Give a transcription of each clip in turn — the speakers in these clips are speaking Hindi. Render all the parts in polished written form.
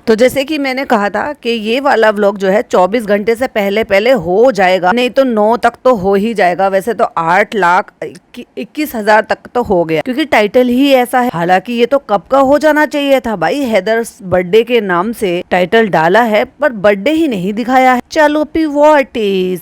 तो जैसे कि मैंने कहा था कि ये वाला व्लॉग जो है 24 घंटे से पहले पहले हो जाएगा, नहीं तो 9 तक तो हो ही जाएगा। वैसे तो 8,21,000 तक तो हो गया, क्योंकि टाइटल ही ऐसा है। हालांकि ये तो कब का हो जाना चाहिए था भाई, हैदर्स बर्थडे के नाम से टाइटल डाला है पर बर्थडे ही नहीं दिखाया है। चलो पी व्हाट इज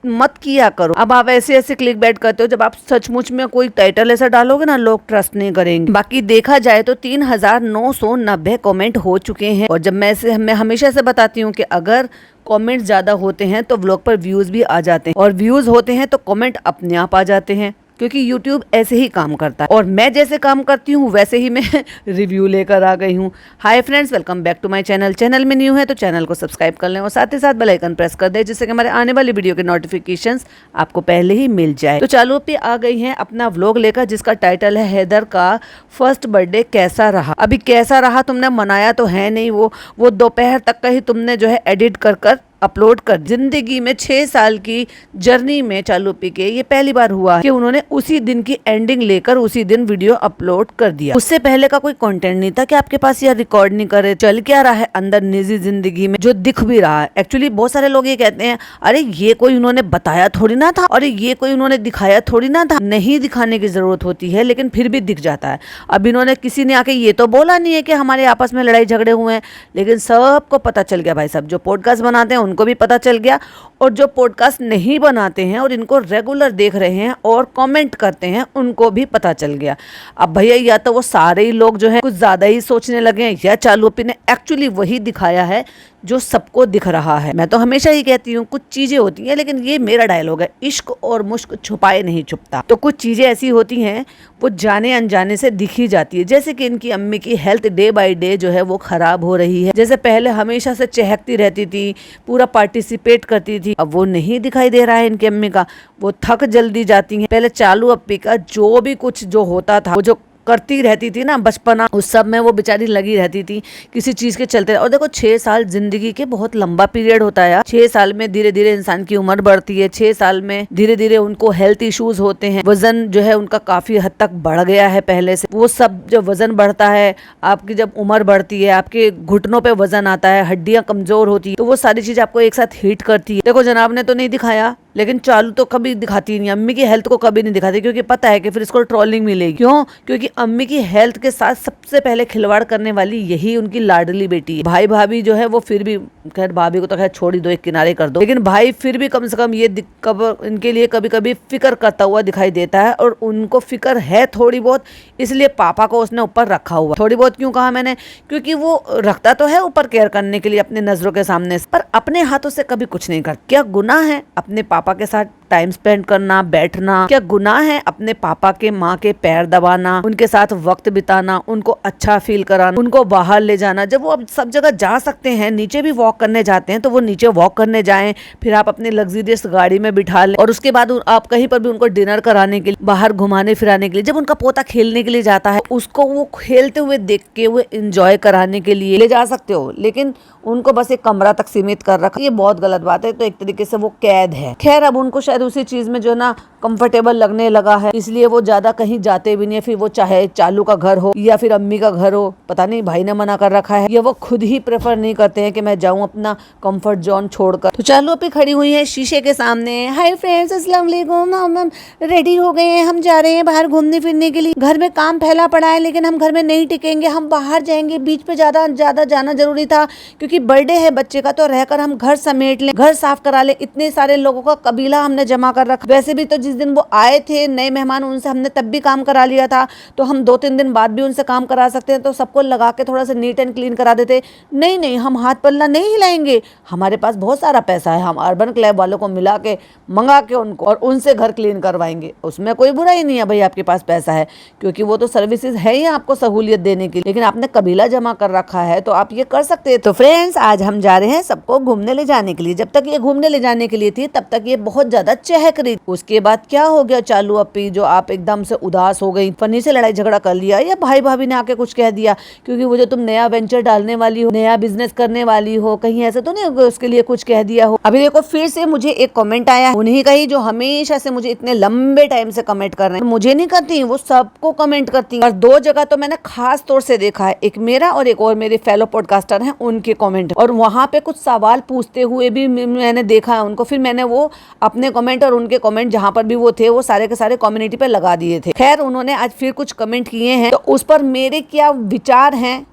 मत किया करो। अब आप ऐसे ऐसे क्लिक बैट करते हो, जब आप सचमुच में कोई टाइटल ऐसा डालोगे ना, लोग ट्रस्ट नहीं करेंगे। बाकी देखा जाए तो 3,990 कमेंट हो चुके हैं। और जब मैं हमेशा से बताती हूँ कि अगर कमेंट ज्यादा होते हैं तो व्लॉग पर व्यूज भी आ जाते हैं, और व्यूज होते हैं तो कमेंट अपने आप आ जाते हैं, क्योंकि YouTube ऐसे ही काम करता है। और मैं जैसे काम करती हूँ वैसे ही मैं रिव्यू लेकर आ गई हूँ। Hi friends, welcome back to my channel. Channel में न्यू है तो चैनल को सब्सक्राइब कर लें और साथ ही साथ बेल आइकन प्रेस कर दें, जिससे कि हमारे आने वाली वीडियो के नोटिफिकेशंस आपको पहले ही मिल जाए। तो चालू पे आ गई हैं अपना व्लॉग लेकर, जिसका टाइटल है हैदर का फर्स्ट बर्थडे कैसा रहा। अभी कैसा रहा तुमने मनाया तो है नहीं, वो दोपहर तक का ही तुमने जो है एडिट कर अपलोड कर। जिंदगी में 6 साल की जर्नी में चालू पी के ये पहली बार हुआ कि उन्होंने उसी दिन की एंडिंग लेकर उसी दिन वीडियो अपलोड कर दिया। उससे पहले का कोई कंटेंट नहीं था कि आपके पास या रिकॉर्ड नहीं करे। चल क्या रहा है अंदर निजी जिंदगी में जो दिख भी रहा है। एक्चुअली बहुत सारे लोग ये कहते हैं, अरे ये कोई उन्होंने बताया थोड़ी ना था, अरे ये कोई उन्होंने दिखाया थोड़ी ना था। नहीं दिखाने की जरूरत होती है, लेकिन फिर भी दिख जाता है। अब इन्होंने किसी ने आके ये तो बोला नहीं है कि हमारे आपस में लड़ाई झगड़े हुए हैं, लेकिन सबको पता चल गया भाई। सब जो पॉडकास्ट बनाते हैं उनको भी पता चल गया, और जो पॉडकास्ट नहीं बनाते हैं और इनको रेगुलर देख रहे हैं और कमेंट करते हैं उनको भी पता चल गया। अब भैया या तो वो सारे ही लोग जो है कुछ ज्यादा ही सोचने लगे हैं, या चालूपी ने एक्चुअली वही दिखाया है जो सबको दिख रहा है। मैं तो हमेशा ही कहती हूँ कुछ चीजें होती हैं, लेकिन ये मेरा डायलॉग है, इश्क और मुश्क छुपाए नहीं छुपता। तो कुछ चीजें ऐसी होती हैं वो जाने अनजाने से दिख ही जाती है। जैसे कि इनकी अम्मी की हेल्थ डे बाय डे जो है वो खराब हो रही है। जैसे पहले हमेशा से चहकती रहती थी, पूरा पार्टिसिपेट करती थी, अब वो नहीं दिखाई दे रहा है इनकी अम्मी का। वो थक जल्दी जाती हैं। पहले चालू अप्पी का जो भी कुछ जो होता था, वो जो करती रहती थी ना बचपना, उस सब में वो बेचारी लगी रहती थी किसी चीज के चलते। और देखो 6 साल जिंदगी के बहुत लंबा पीरियड होता है। 6 साल में धीरे धीरे इंसान की उम्र बढ़ती है। 6 साल में धीरे धीरे उनको हेल्थ इश्यूज होते हैं। वजन जो है उनका काफी हद तक बढ़ गया है पहले से। वो सब जब वजन बढ़ता है, आपकी जब उम्र बढ़ती है, आपके घुटनों पे वजन आता है, हड्डियां कमजोर होती है, तो वो सारी चीज आपको एक साथ हिट करती है। देखो जनाब ने तो नहीं दिखाया, लेकिन चालू तो कभी दिखाती नहीं। अम्मी की हेल्थ को कभी नहीं दिखाती, क्योंकि पता है कि फिर इसको ट्रोलिंग मिलेगी। क्यों? क्योंकि अम्मी की हेल्थ के साथ सबसे पहले खिलवाड़ करने वाली यही उनकी लाडली बेटी है। भाई भाभी जो है वो फिर भी, खैर भाभी को तो खैर छोड़ ही दो, एक किनारे कर दो, लेकिन भाई फिर भी कम से कम ये इनके लिए कभी कभी फिक्र करता हुआ दिखाई देता है। और उनको फिक्र है थोड़ी बहुत, इसलिए पापा को उसने ऊपर रखा हुआ। थोड़ी बहुत क्यों कहा मैंने? क्योंकि वो रखता तो है ऊपर केयर करने के लिए अपने नजरों के सामने, पर अपने हाथों से कभी कुछ नहीं करता। क्या गुनाह है अपने पापा के साथ टाइम स्पेंड करना, बैठना? क्या गुनाह है अपने पापा के माँ के पैर दबाना, उनके साथ वक्त बिताना, उनको अच्छा फील कराना, उनको बाहर ले जाना? जब वो अब सब जगह जा सकते हैं, नीचे भी वॉक करने जाते हैं, तो वो नीचे वॉक करने जाएं, फिर आप अपने लग्जरियस गाड़ी में बिठा लें, और उसके बाद आप कहीं पर भी उनको डिनर कराने के लिए, बाहर घुमाने फिराने के लिए, जब उनका पोता खेलने के लिए जाता है, उसको वो खेलते हुए देख के वो एंजॉय कराने के लिए ले जा सकते हो। लेकिन उनको बस एक कमरा तक सीमित कर रखा, ये बहुत गलत बात है। तो एक तरीके से वो कैद है। खैर अब उनको शायद उसी चीज में जो ना कंफर्टेबल लगने लगा है, इसलिए वो ज्यादा कहीं जाते भी नहीं है। फिर वो चाहे चालू का घर हो या फिर अम्मी का घर हो, पता नहीं भाई ने मना कर रखा है या वो खुद ही प्रेफर नहीं करते हैं कि मैं जाऊं अपना कंफर्ट जोन छोड़कर। तो चालू पे खड़ी हुई है शीशे के सामने। हाय फ्रेंड्स, अस्सलाम वालेकुम। हम रेडी हो गए हैं, हम जा रहे हैं बाहर घूमने फिरने के लिए। घर में काम फैला पड़ा है, लेकिन हम घर में नहीं टिकेंगे, हम बाहर जाएंगे। बीच पे ज्यादा जाना जरूरी था, क्योंकि बर्थडे है बच्चे का, तो रहकर हम घर समेट लें, घर साफ करा ले। इतने सारे लोगों का कबीला हमने जमा कर रखा। वैसे भी तो जिस दिन वो आए थे नए मेहमान, उनसे हमने तब भी काम करा लिया था, तो हम 2-3 दिन बाद भी उनसे काम करा सकते हैं। तो सबको लगा के थोड़ा सा नीट एंड क्लीन करा देते। नहीं, हम हाथ पल्ला नहीं हिलाएंगे, हमारे पास बहुत सारा पैसा है, हम अर्बन क्लब वालों को मिला के मंगा के उनको और उनसे घर क्लीन करवाएंगे। उसमें कोई बुराई नहीं है भाई, आपके पास पैसा है, क्योंकि वो तो सर्विसेज है ही आपको सहूलियत देने की। लेकिन आपने कबीला जमा कर रखा है तो आप ये कर सकते हैं। तो फ्रेंड्स आज हम जा रहे हैं सबको घूमने ले जाने के लिए। जब तक ये घूमने ले जाने के लिए थी, तब तक ये बहुत ज्यादा चहक रही। उसके बाद क्या हो गया चालू अपी, जो आप एकदम से उदास हो गई, फनी से लड़ाई झगड़ा कर लिया या भाई भाभी ने आके कुछ कह दिया? क्योंकि वो जो तुम नया वेंचर डालने वाली हो, नया बिजनेस करने वाली हो, कहीं ऐसा तो नहीं होगा उसके लिए कुछ कह दिया हो? अभी देखो फिर से मुझे एक कमेंट आया, उन्हीं का ही जो हमेशा से मुझे इतने लंबे टाइम से कमेंट कर रहे हैं। मुझे नहीं करती, वो सबको कमेंट करती है। और दो जगह तो मैंने खास तौर से देखा है, एक मेरा और एक और मेरे फेलो पॉडकास्टर हैं उनके कमेंट, और वहां पे कुछ सवाल पूछते हुए भी मैंने देखा है उनको। फिर मैंने वो अपने कमेंट और उनके कमेंट जहां पर भी वो थे, वो सारे के सारे कम्युनिटी पे लगा दिए थे। खैर उन्होंने आज फिर कुछ कमेंट किए हैं, तो उस पर मेरे क्या विचार हैं।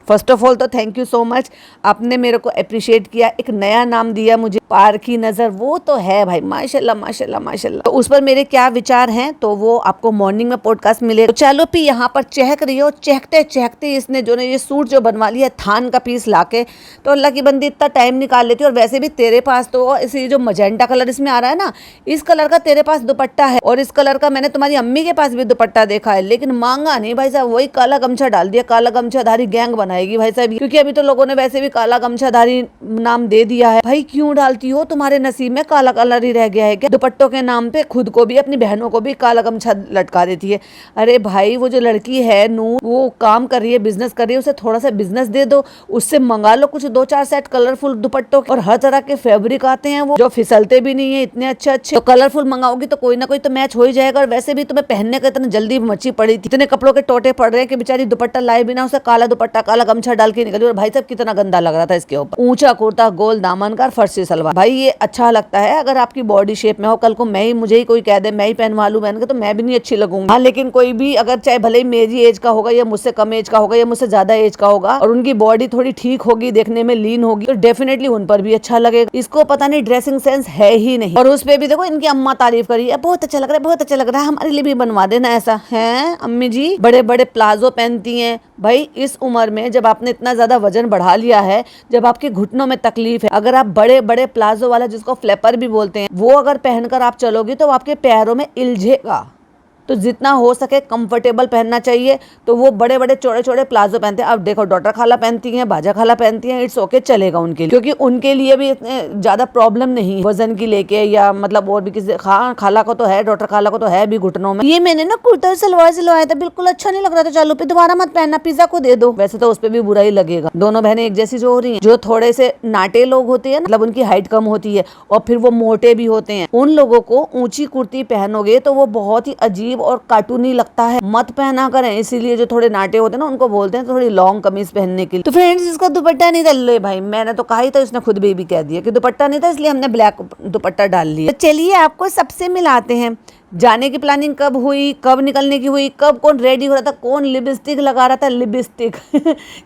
फर्स्ट ऑफ ऑल तो थैंक यू सो मच, आपने मेरे को अप्रिशिएट किया, एक नया नाम दिया मुझे, पार की नजर, वो तो है भाई, माशाल्लाह माशाल्लाह माशाल्लाह। तो उस पर मेरे क्या विचार हैं तो वो आपको मॉर्निंग में पॉडकास्ट मिलेगा। तो चलो भी यहाँ पर चहक रही हो, चहकते चहकते इसने जो ये सूट जो बनवा लिया थान का पीस लाके, तो अल्लाह की बंदी इतना टाइम निकाल लेती है। और वैसे भी तेरे पास तो इसी जो मजेंटा कलर इसमें आ रहा है ना, इस कलर का तेरे पास दुपट्टा है, और इस कलर का मैंने तुम्हारी अम्मी के पास भी दुपट्टा देखा है, लेकिन मांगा नहीं भाई साहब, वही काला गमछा डाल दिया, काला गमछाधारी गैंग बनाएगी भाई साहब, क्योंकि अभी तो लोगों ने वैसे भी काला गमछाधारी नाम दे दिया है। भाई क्यों डालती हो, तुम्हारे नसीब में काला कलर ही रह गया है क्या? दुपट्टों के नाम पे खुद को भी अपनी बहनों को भी काला गमछा लटका देती है। अरे भाई वो जो लड़की है नूर, वो काम कर रही है, बिजनेस कर रही है, उसे थोड़ा सा बिजनेस दे दो, उससे मंगा लो कुछ 2-4 सेट कलरफुल दुपट्टों के। और हर तरह के फैब्रिक आते हैं वो जो फिसलते भी नहीं है, इतने अच्छे अच्छे। तो कलरफुल मंगाओगी तो कोई ना कोई तो मैच हो ही जाएगा। और वैसे भी तुम्हें पहनने का इतना जल्दी मची पड़ी थी, इतने कपड़ों के टोटे पड़ रहे हैं कि बेचारी दुपट्टा लाए बिना उसे काला दुपट्टा काला गमछा डाल के निकली। और भाई साहब कितना गंदा लग रहा था इसके ऊपर, ऊंचा कुर्ता, गोल दामन का, फर्सी सलवार। भाई ये अच्छा लगता है अगर आपकी बॉडी शेप में हो। कल को मुझे ही कोई कह दे मैं ही पहनवा लूं पहन के, तो मैं भी नहीं अच्छी लगूंगी। हाँ लेकिन कोई भी अगर चाहे भले ही मेरी एज का होगा या मुझसे कम एज का होगा या मुझसे ज्यादा एज का होगा, और उनकी बॉडी थोड़ी ठीक होगी, देखने में लीन होगी, तो डेफिनेटली उन पर भी अच्छा लगेगा। इसको पता नहीं ड्रेसिंग सेंस है ही नहीं। और उस पे भी देखो इनकी अम्मा तारीफ करी है, बहुत अच्छा लग रहा है, बहुत अच्छा लग रहा है, हमारे लिए भी बनवा देना ऐसा। है अम्मी जी बड़े बड़े प्लाजो पहनती हैं। भाई इस उम्र में जब आपने इतना ज्यादा वजन बढ़ा लिया है, जब आपके घुटनों में तकलीफ है, अगर आप बड़े बड़े प्लाजो वाला जिसको फ्लैपर भी बोलते हैं वो अगर पहनकर आप चलोगी तो आपके पैरों में इल्झेगा। तो जितना हो सके कंफर्टेबल पहनना चाहिए। तो वो बड़े बड़े चौड़े चौड़े प्लाजो पहनते हैं। अब देखो डॉटर खाला पहनती हैं, बाजा खाला पहनती हैं, इट्स ओके चलेगा उनके लिए, क्योंकि उनके लिए भी इतने ज्यादा प्रॉब्लम नहीं वजन की लेके, या मतलब और भी किसी खाला को तो है, डॉटर खाला को तो है भी घुटनों में। ये मैंने ना कुर्ता सलवार सिलवाया था, बिल्कुल अच्छा नहीं लग रहा था, चालू पे दोबारा मत पहनना, पिज्जा को दे दो। वैसे तो उस पर भी बुरा ही लगेगा। दोनों बहनें एक जैसी जो हो रही है, जो थोड़े से नाटे लोग होते हैं, मतलब उनकी हाइट कम होती है और फिर वो मोटे भी होते हैं, उन लोगों को ऊंची कुर्ती पहनोगे तो वो बहुत ही अजीब और कार्टूनी लगता है, मत पहना करें। इसीलिए जो थोड़े नाटे होते हैं ना उनको बोलते हैं थोड़ी लॉन्ग कमीज पहनने के लिए। तो फ्रेंड्स इसका दुपट्टा नहीं था, ले भाई मैंने तो कहा ही था, इसने खुद भी कह दिया कि दुपट्टा नहीं था, इसलिए हमने ब्लैक दुपट्टा डाल लिया। तो चलिए आपको सबसे मिलाते हैं, जाने की प्लानिंग कब हुई, कब निकलने की हुई, कब कौन रेडी हो रहा था, कौन लिपस्टिक लगा रहा था, लिपस्टिक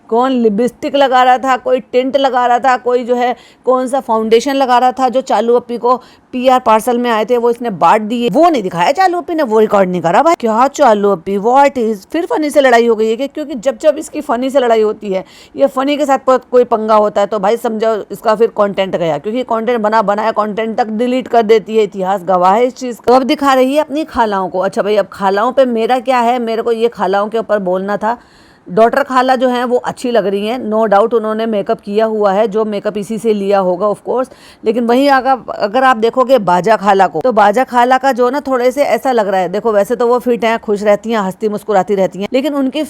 कौन लिपस्टिक लगा रहा था, कोई टिंट लगा रहा था, कोई जो है कौन सा फाउंडेशन लगा रहा था। जो चालू अपी को PR पार्सल में आए थे वो इसने बांट दिए, वो नहीं दिखाया चालू अपी ने, वो रिकॉर्ड नहीं करा। भाई क्या चालू अपी, व्हाट इज, फिर फनी से लड़ाई हो गई है? क्योंकि जब जब इसकी फनी से लड़ाई होती है या फनी के साथ कोई पंगा होता है तो भाई समझो इसका फिर कंटेंट गया, क्योंकि कंटेंट बनाया कंटेंट तक डिलीट कर देती है। इतिहास गवाह है इस चीज का। अब दिखा रही है अपनी खालाओं को। अच्छा भाई अब खालाओं पे मेरा क्या है, मेरे को ये खालाओं के ऊपर बोलना था। डॉटर खाला जो है वो अच्छी लग रही हैं, नो डाउट उन्होंने मेकअप किया हुआ है, जो मेकअप इसी से लिया होगा ऑफ कोर्स। लेकिन वहीं अगर आप देखोगे बाजा खाला को, तो बाजा खाला का जो ना थोड़े से ऐसा लग रहा है, देखो वैसे तो वो फिट हैं, खुश रहती हैं, हंसती मुस्कुराती रहती हैं, लेकिन उनके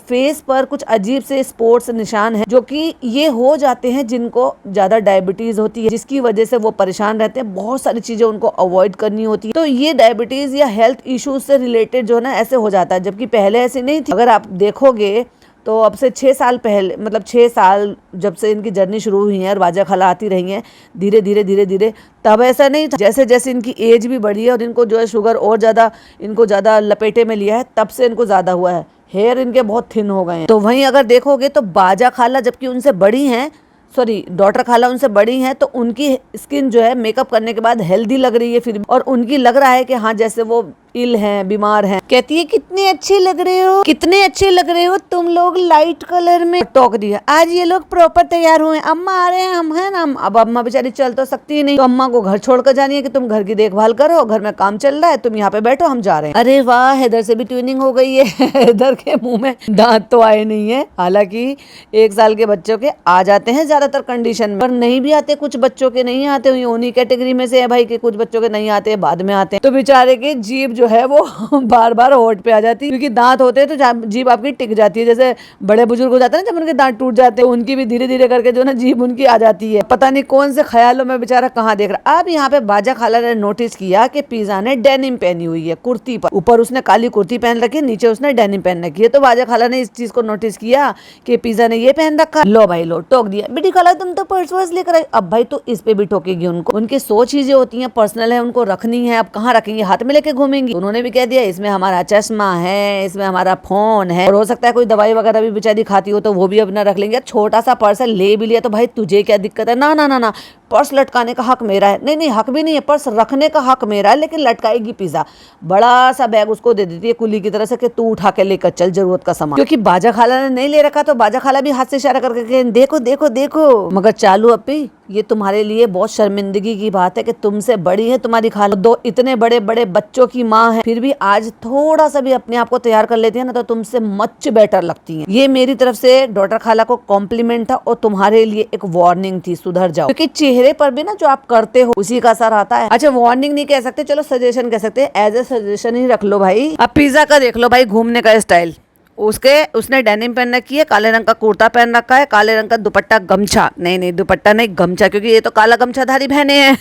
फेस पर कुछ अजीब से स्पॉट्स निशान है, जो कि ये हो जाते हैं जिनको ज्यादा डायबिटीज होती है, जिसकी वजह से वो परेशान रहते हैं, बहुत सारी चीजें उनको अवॉइड करनी होती है। तो ये डायबिटीज या हेल्थ इश्यूज से रिलेटेड जो है ना ऐसे हो जाता है, जबकि पहले ऐसे नहीं थी। अगर आप देखोगे तो अब से 6 साल पहले, मतलब 6 साल जब से इनकी जर्नी शुरू हुई है और बाजा खाला आती रही हैं धीरे धीरे, तब ऐसा नहीं था। जैसे जैसे इनकी एज भी बढ़ी है और इनको जो है शुगर और ज़्यादा लपेटे में लिया है, तब से इनको ज़्यादा हुआ है, हेयर इनके बहुत थिन हो गए हैं। तो वहीं अगर देखोगे तो बाजा खाला जबकि उनसे बड़ी हैं, डॉटर खाला उनसे बड़ी हैं, तो उनकी स्किन जो है मेकअप करने के बाद हेल्दी लग रही है फिर, और उनकी लग रहा है कि हाँ जैसे वो इल हैं, बीमार हैं। कहती है कितने अच्छे लग रहे हो, कितने अच्छे लग रहे हो तुम लोग लाइट कलर में। टोक दिया, आज ये लोग प्रॉपर तैयार हुए, अम्मा आ रहे हैं हम, है ना। अब अम्मा बेचारी चल तो सकती ही नहीं, तो अम्मा को घर छोड़कर जानी है कि तुम घर की देखभाल करो, घर में काम चल रहा है, तुम यहाँ पे बैठो, हम जा रहे हैं। अरे वाह, हैदर से भी ट्यूनिंग हो गई है। हैदर के मुंह में दांत तो आए नहीं है, हालांकि 1 साल के बच्चों के आ जाते हैं ज्यादातर कंडीशन में, पर नहीं भी आते, कुछ बच्चों के नहीं आते। उन्हीं कैटेगरी में से है भाई कि कुछ बच्चों के नहीं आते, बाद में आते हैं। तो बेचारे की जीभ जो है वो बार बार होठ पे आ जाती है, क्योंकि दांत होते हैं तो जीभ आपकी टिक जाती है। जैसे बड़े बुजुर्ग हो जाते हैं ना, जब उनके दांत टूट जाते हैं, उनकी भी धीरे धीरे करके जो ना जीभ उनकी आ जाती है। पता नहीं कौन से ख्यालों में बेचारा कहाँ देख रहा। अब यहाँ पे बाजा खाला ने नोटिस किया कि पिज़्ज़ा ने डेनिम पहनी हुई है कुर्ती पर, ऊपर उसने काली कुर्ती पहन रखी है, नीचे उसने डेनिम पहन रखी है। तो बाजा खाला ने इस चीज को नोटिस किया कि पिज़्ज़ा ने ये पहन रखा। लो भाई लो, टोक दिया, बेटी खाला तुम तो पर्स वर्स लेकर आई। अब भाई तो इस पे भी ठोकेगी उनको, उनकी 100 चीजें होती हैं, पर्सनल है, उनको रखनी है। अब कहाँ रखेंगे, हाथ में लेके घूमेंगी। उन्होंने भी कह दिया इसमें हमारा चश्मा है, इसमें हमारा फोन है, और हो सकता है कोई दवाई वगैरह भी बेचारी खाती हो तो वो भी अपना रख लेंगे। छोटा सा पर्स ले भी लिया तो भाई तुझे क्या दिक्कत है। ना ना ना ना, पर्स लटकाने का हक मेरा है। नहीं नहीं, हक भी नहीं है, पर्स रखने का हक मेरा है, लेकिन लटकाएगी पिज़्ज़ा। बड़ा सा बैग उसको दे देती है कुली की तरह से कि तू उठा के लेकर चल जरूरत का सामान। क्योंकि बाजा खाला ने नहीं ले रखा, तो बाजा खाला भी हाथ से इशारा करके देखो देखो देखो। मगर चालू अपी, ये तुम्हारे लिए बहुत शर्मिंदगी की बात है कि तुमसे बड़ी है तुम्हारी खाला, 2 इतने बड़े बड़े बच्चों की माँ है, फिर भी आज थोड़ा सा भी अपने आप को तैयार कर लेती है ना, तो तुमसे मच बेटर लगती है। ये मेरी तरफ से डॉटर खाला को कॉम्प्लीमेंट था, और तुम्हारे लिए एक वार्निंग थी, सुधर जाओ। क्योंकि चेहरे पर भी ना जो आप करते हो उसी का असर आता है। अच्छा, वार्निंग नहीं कह सकते, चलो सजेशन कह सकते हैं, एज ए सजेशन ही रख लो भाई। अब पिज़्ज़ा का देख लो भाई, घूमने का स्टाइल, उसने डेनिम पहन रखी है, काले रंग का कुर्ता पहन रखा है, काले रंग का दुपट्टा गमछा, नहीं दुपट्टा नहीं गमछा, क्योंकि ये तो काला गमछाधारी बहने हैं।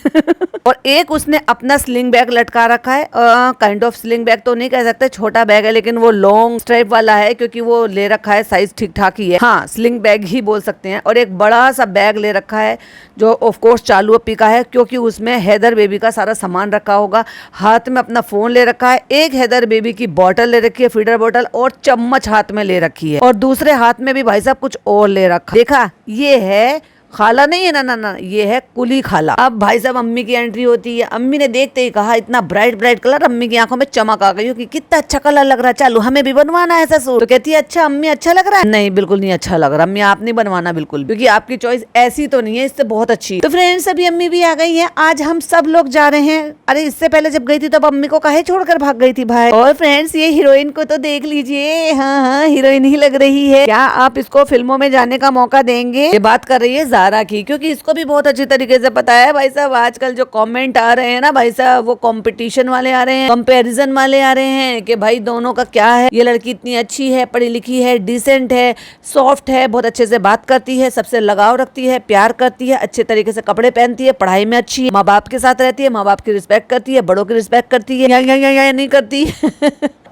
और एक उसने अपना स्लिंग बैग लटका रखा है, काइंड ऑफ स्लिंग बैग तो नहीं कह सकते, छोटा बैग है, लेकिन वो लॉन्ग स्ट्राइप वाला है, क्योंकि वो ले रखा है, साइज ठीक ठाक ही है, हाँ स्लिंग बैग ही बोल सकते हैं। और एक बड़ा सा बैग ले रखा है जो ऑफ कोर्स चालू अपी का है, क्योंकि उसमें हैदर बेबी का सारा सामान रखा होगा। हाथ में अपना फोन ले रखा है, एक हैदर बेबी की बॉटल ले रखी है, फीडर बॉटल, और चम्मच हाथ में ले रखी है, और दूसरे हाथ में भी भाई साहब कुछ और ले रखा। देखा, ये है खाला नहीं है, ना ना ना, ये है कुली खाला। अब भाई साहब अम्मी की एंट्री होती है। अम्मी ने देखते ही कहा, इतना ब्राइट ब्राइट कलर, अम्मी की आंखों में चमक आ गई कि कितना अच्छा कलर लग रहा है, चालू हमें भी बनवाना है ऐसा सूट। तो कहती है अच्छा अम्मी अच्छा लग रहा है। नहीं बिल्कुल नहीं अच्छा लग रहा अम्मी, आप नहीं बनवाना बिल्कुल, क्योंकि आपकी चॉइस ऐसी तो नहीं है, इससे बहुत अच्छी। तो फ्रेंड्स अभी अम्मी भी आ गई है, आज हम सब लोग जा रहे हैं। अरे इससे पहले जब गई थी तब अम्मी को काहे छोड़कर भाग गई थी भाई। और फ्रेंड्स ये हीरोइन को तो देख लीजिए, हाँ हाँ हीरोइन ही लग रही है। क्या आप इसको फिल्मों में जाने का मौका देंगे? ये बात कर रही है ज़ारा की, क्योंकि इसको भी बहुत अच्छी तरीके से पता है भाई साहब। आजकल जो कमेंट आ रहे हैं ना भाई साहब, वो कंपटीशन वाले आ रहे हैं, कंपैरिजन वाले आ रहे हैं कि भाई दोनों का क्या है, ये लड़की इतनी अच्छी है, पढ़ी लिखी है, डिसेंट है, सॉफ्ट है, बहुत अच्छे से बात करती है, सबसे लगाव रखती है, प्यार करती है, अच्छे तरीके से कपड़े पहनती है, पढ़ाई में अच्छी है, माँ बाप के साथ रहती है, माँ बाप की रिस्पेक्ट करती है, बड़ों की रिस्पेक्ट करती है, या नहीं करती।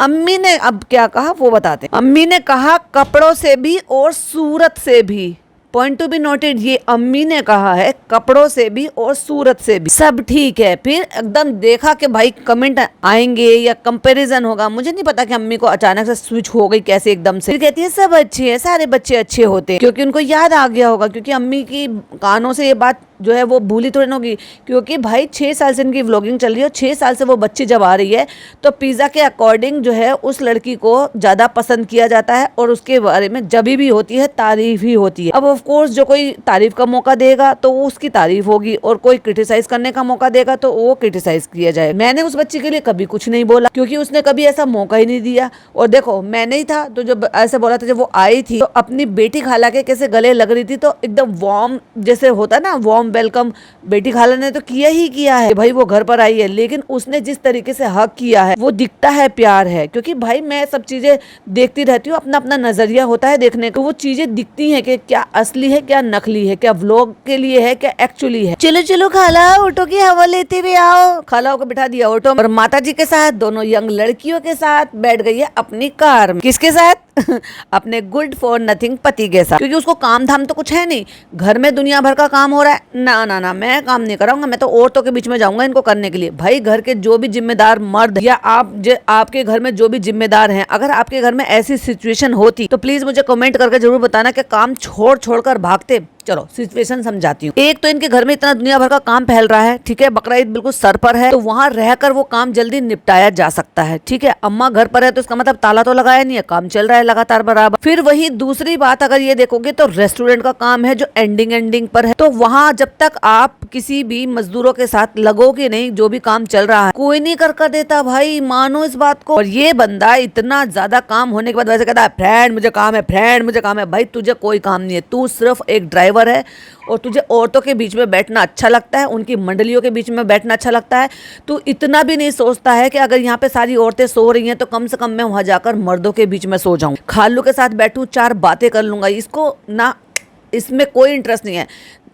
अम्मी ने अब क्या कहा वो बताते हैं। अम्मी ने कहा कपड़ों से भी और सूरत से भी, पॉइंट टू बी नोटेड, ये अम्मी ने कहा है, कपड़ों से भी और सूरत से भी सब ठीक है। फिर एकदम देखा कि भाई कमेंट आएंगे या कंपैरिजन होगा, मुझे नहीं पता कि अम्मी को अचानक से स्विच हो गई कैसे एकदम से। फिर कहती है सब अच्छे हैं, सारे बच्चे अच्छे होते हैं, क्योंकि उनको याद आ गया होगा, क्योंकि अम्मी की कानों से ये बात जो है वो भूली थोड़ी होगी, क्योंकि भाई 6 साल से इनकी व्लॉगिंग चल रही है, और 6 साल से वो बच्ची जब आ रही है तो पिज़्ज़ा के अकॉर्डिंग जो है उस लड़की को ज़्यादा पसंद किया जाता है, और उसके बारे में जब भी होती है तारीफ ही होती है। अब ऑफ कोर्स जो कोई तारीफ का मौका देगा तो वो उसकी तारीफ होगी, और कोई क्रिटिसाइज करने का मौका देगा तो वो क्रिटिसाइज किया जाए। मैंने उस बच्ची के लिए कभी कुछ नहीं बोला, क्योंकि उसने कभी ऐसा मौका ही नहीं दिया। और देखो मैं नहीं था तो जब ऐसे बोला था, जब वो आई थी तो अपनी बेटी खाला के कैसे गले लग रही थी, तो एकदम वार्म जैसे होता ना, वार्म वेलकम बेटी खाला ने तो किया ही किया है, भाई वो घर पर आई है, लेकिन उसने जिस तरीके से हक किया है वो दिखता है प्यार है। क्योंकि भाई मैं सब चीजें देखती रहती हूँ, अपना अपना नजरिया होता है देखने का, वो चीजें दिखती हैं कि क्या असली है, क्या नकली है, क्या व्लॉग के लिए है, क्या एक्चुअली है। चलो चलो खाला ऑटो की हवा लेते हुए आओ। खाला को बिठा दिया ऑटो, और माता जी के साथ दोनों यंग लड़कियों के साथ बैठ गई है अपनी कार में। किसके साथ? अपने गुड फॉर नथिंग पति के साथ, क्योंकि उसको काम धाम तो कुछ है नहीं, घर में दुनिया भर का काम हो रहा है। ना ना ना, मैं काम नहीं कराऊंगा, मैं तो औरतों के बीच में जाऊंगा इनको करने के लिए। भाई घर के जो भी जिम्मेदार मर्द या आपके घर में जो भी जिम्मेदार हैं, अगर आपके घर में ऐसी सिचुएशन होती तो प्लीज मुझे कमेंट करके जरूर बताना कि काम छोड़ छोड़ कर भागते, चलो सिचुएशन समझाती हूँ। एक तो इनके घर में इतना दुनिया भर का काम फैल रहा है, ठीक है, बकरा ईद बिल्कुल सर पर है, तो वहाँ रहकर वो काम जल्दी निपटाया जा सकता है, ठीक है। अम्मा घर पर है तो इसका मतलब ताला तो लगाया नहीं है, काम चल रहा है लगातार बराबर। फिर वही दूसरी बात अगर ये देखोगे तो रेस्टोरेंट का काम है जो एंडिंग पर है, तो वहाँ जब तक आप किसी भी मजदूरों के साथ लगोगे नहीं, जो भी काम चल रहा है कोई नहीं कर देता भाई, मानो इस बात को। और ये बंदा इतना ज्यादा काम होने के बाद वैसे कहता है फ्रेंड मुझे काम है, फ्रेंड मुझे काम है। भाई तुझे कोई काम नहीं है, तू सिर्फ एक ड्राइवर है और तुझे औरतों के बीच में बैठना अच्छा लगता है, उनकी मंडलियों के बीच में बैठना अच्छा लगता है। तू इतना भी नहीं सोचता है कि अगर यहाँ पे सारी औरतें सो रही हैं तो कम से कम मैं वहां जाकर मर्दों के बीच में सो जाऊं, खालू के साथ बैठूं, 4 बातें कर लूंगा। इसको ना इसमें कोई इंटरेस्ट नहीं है।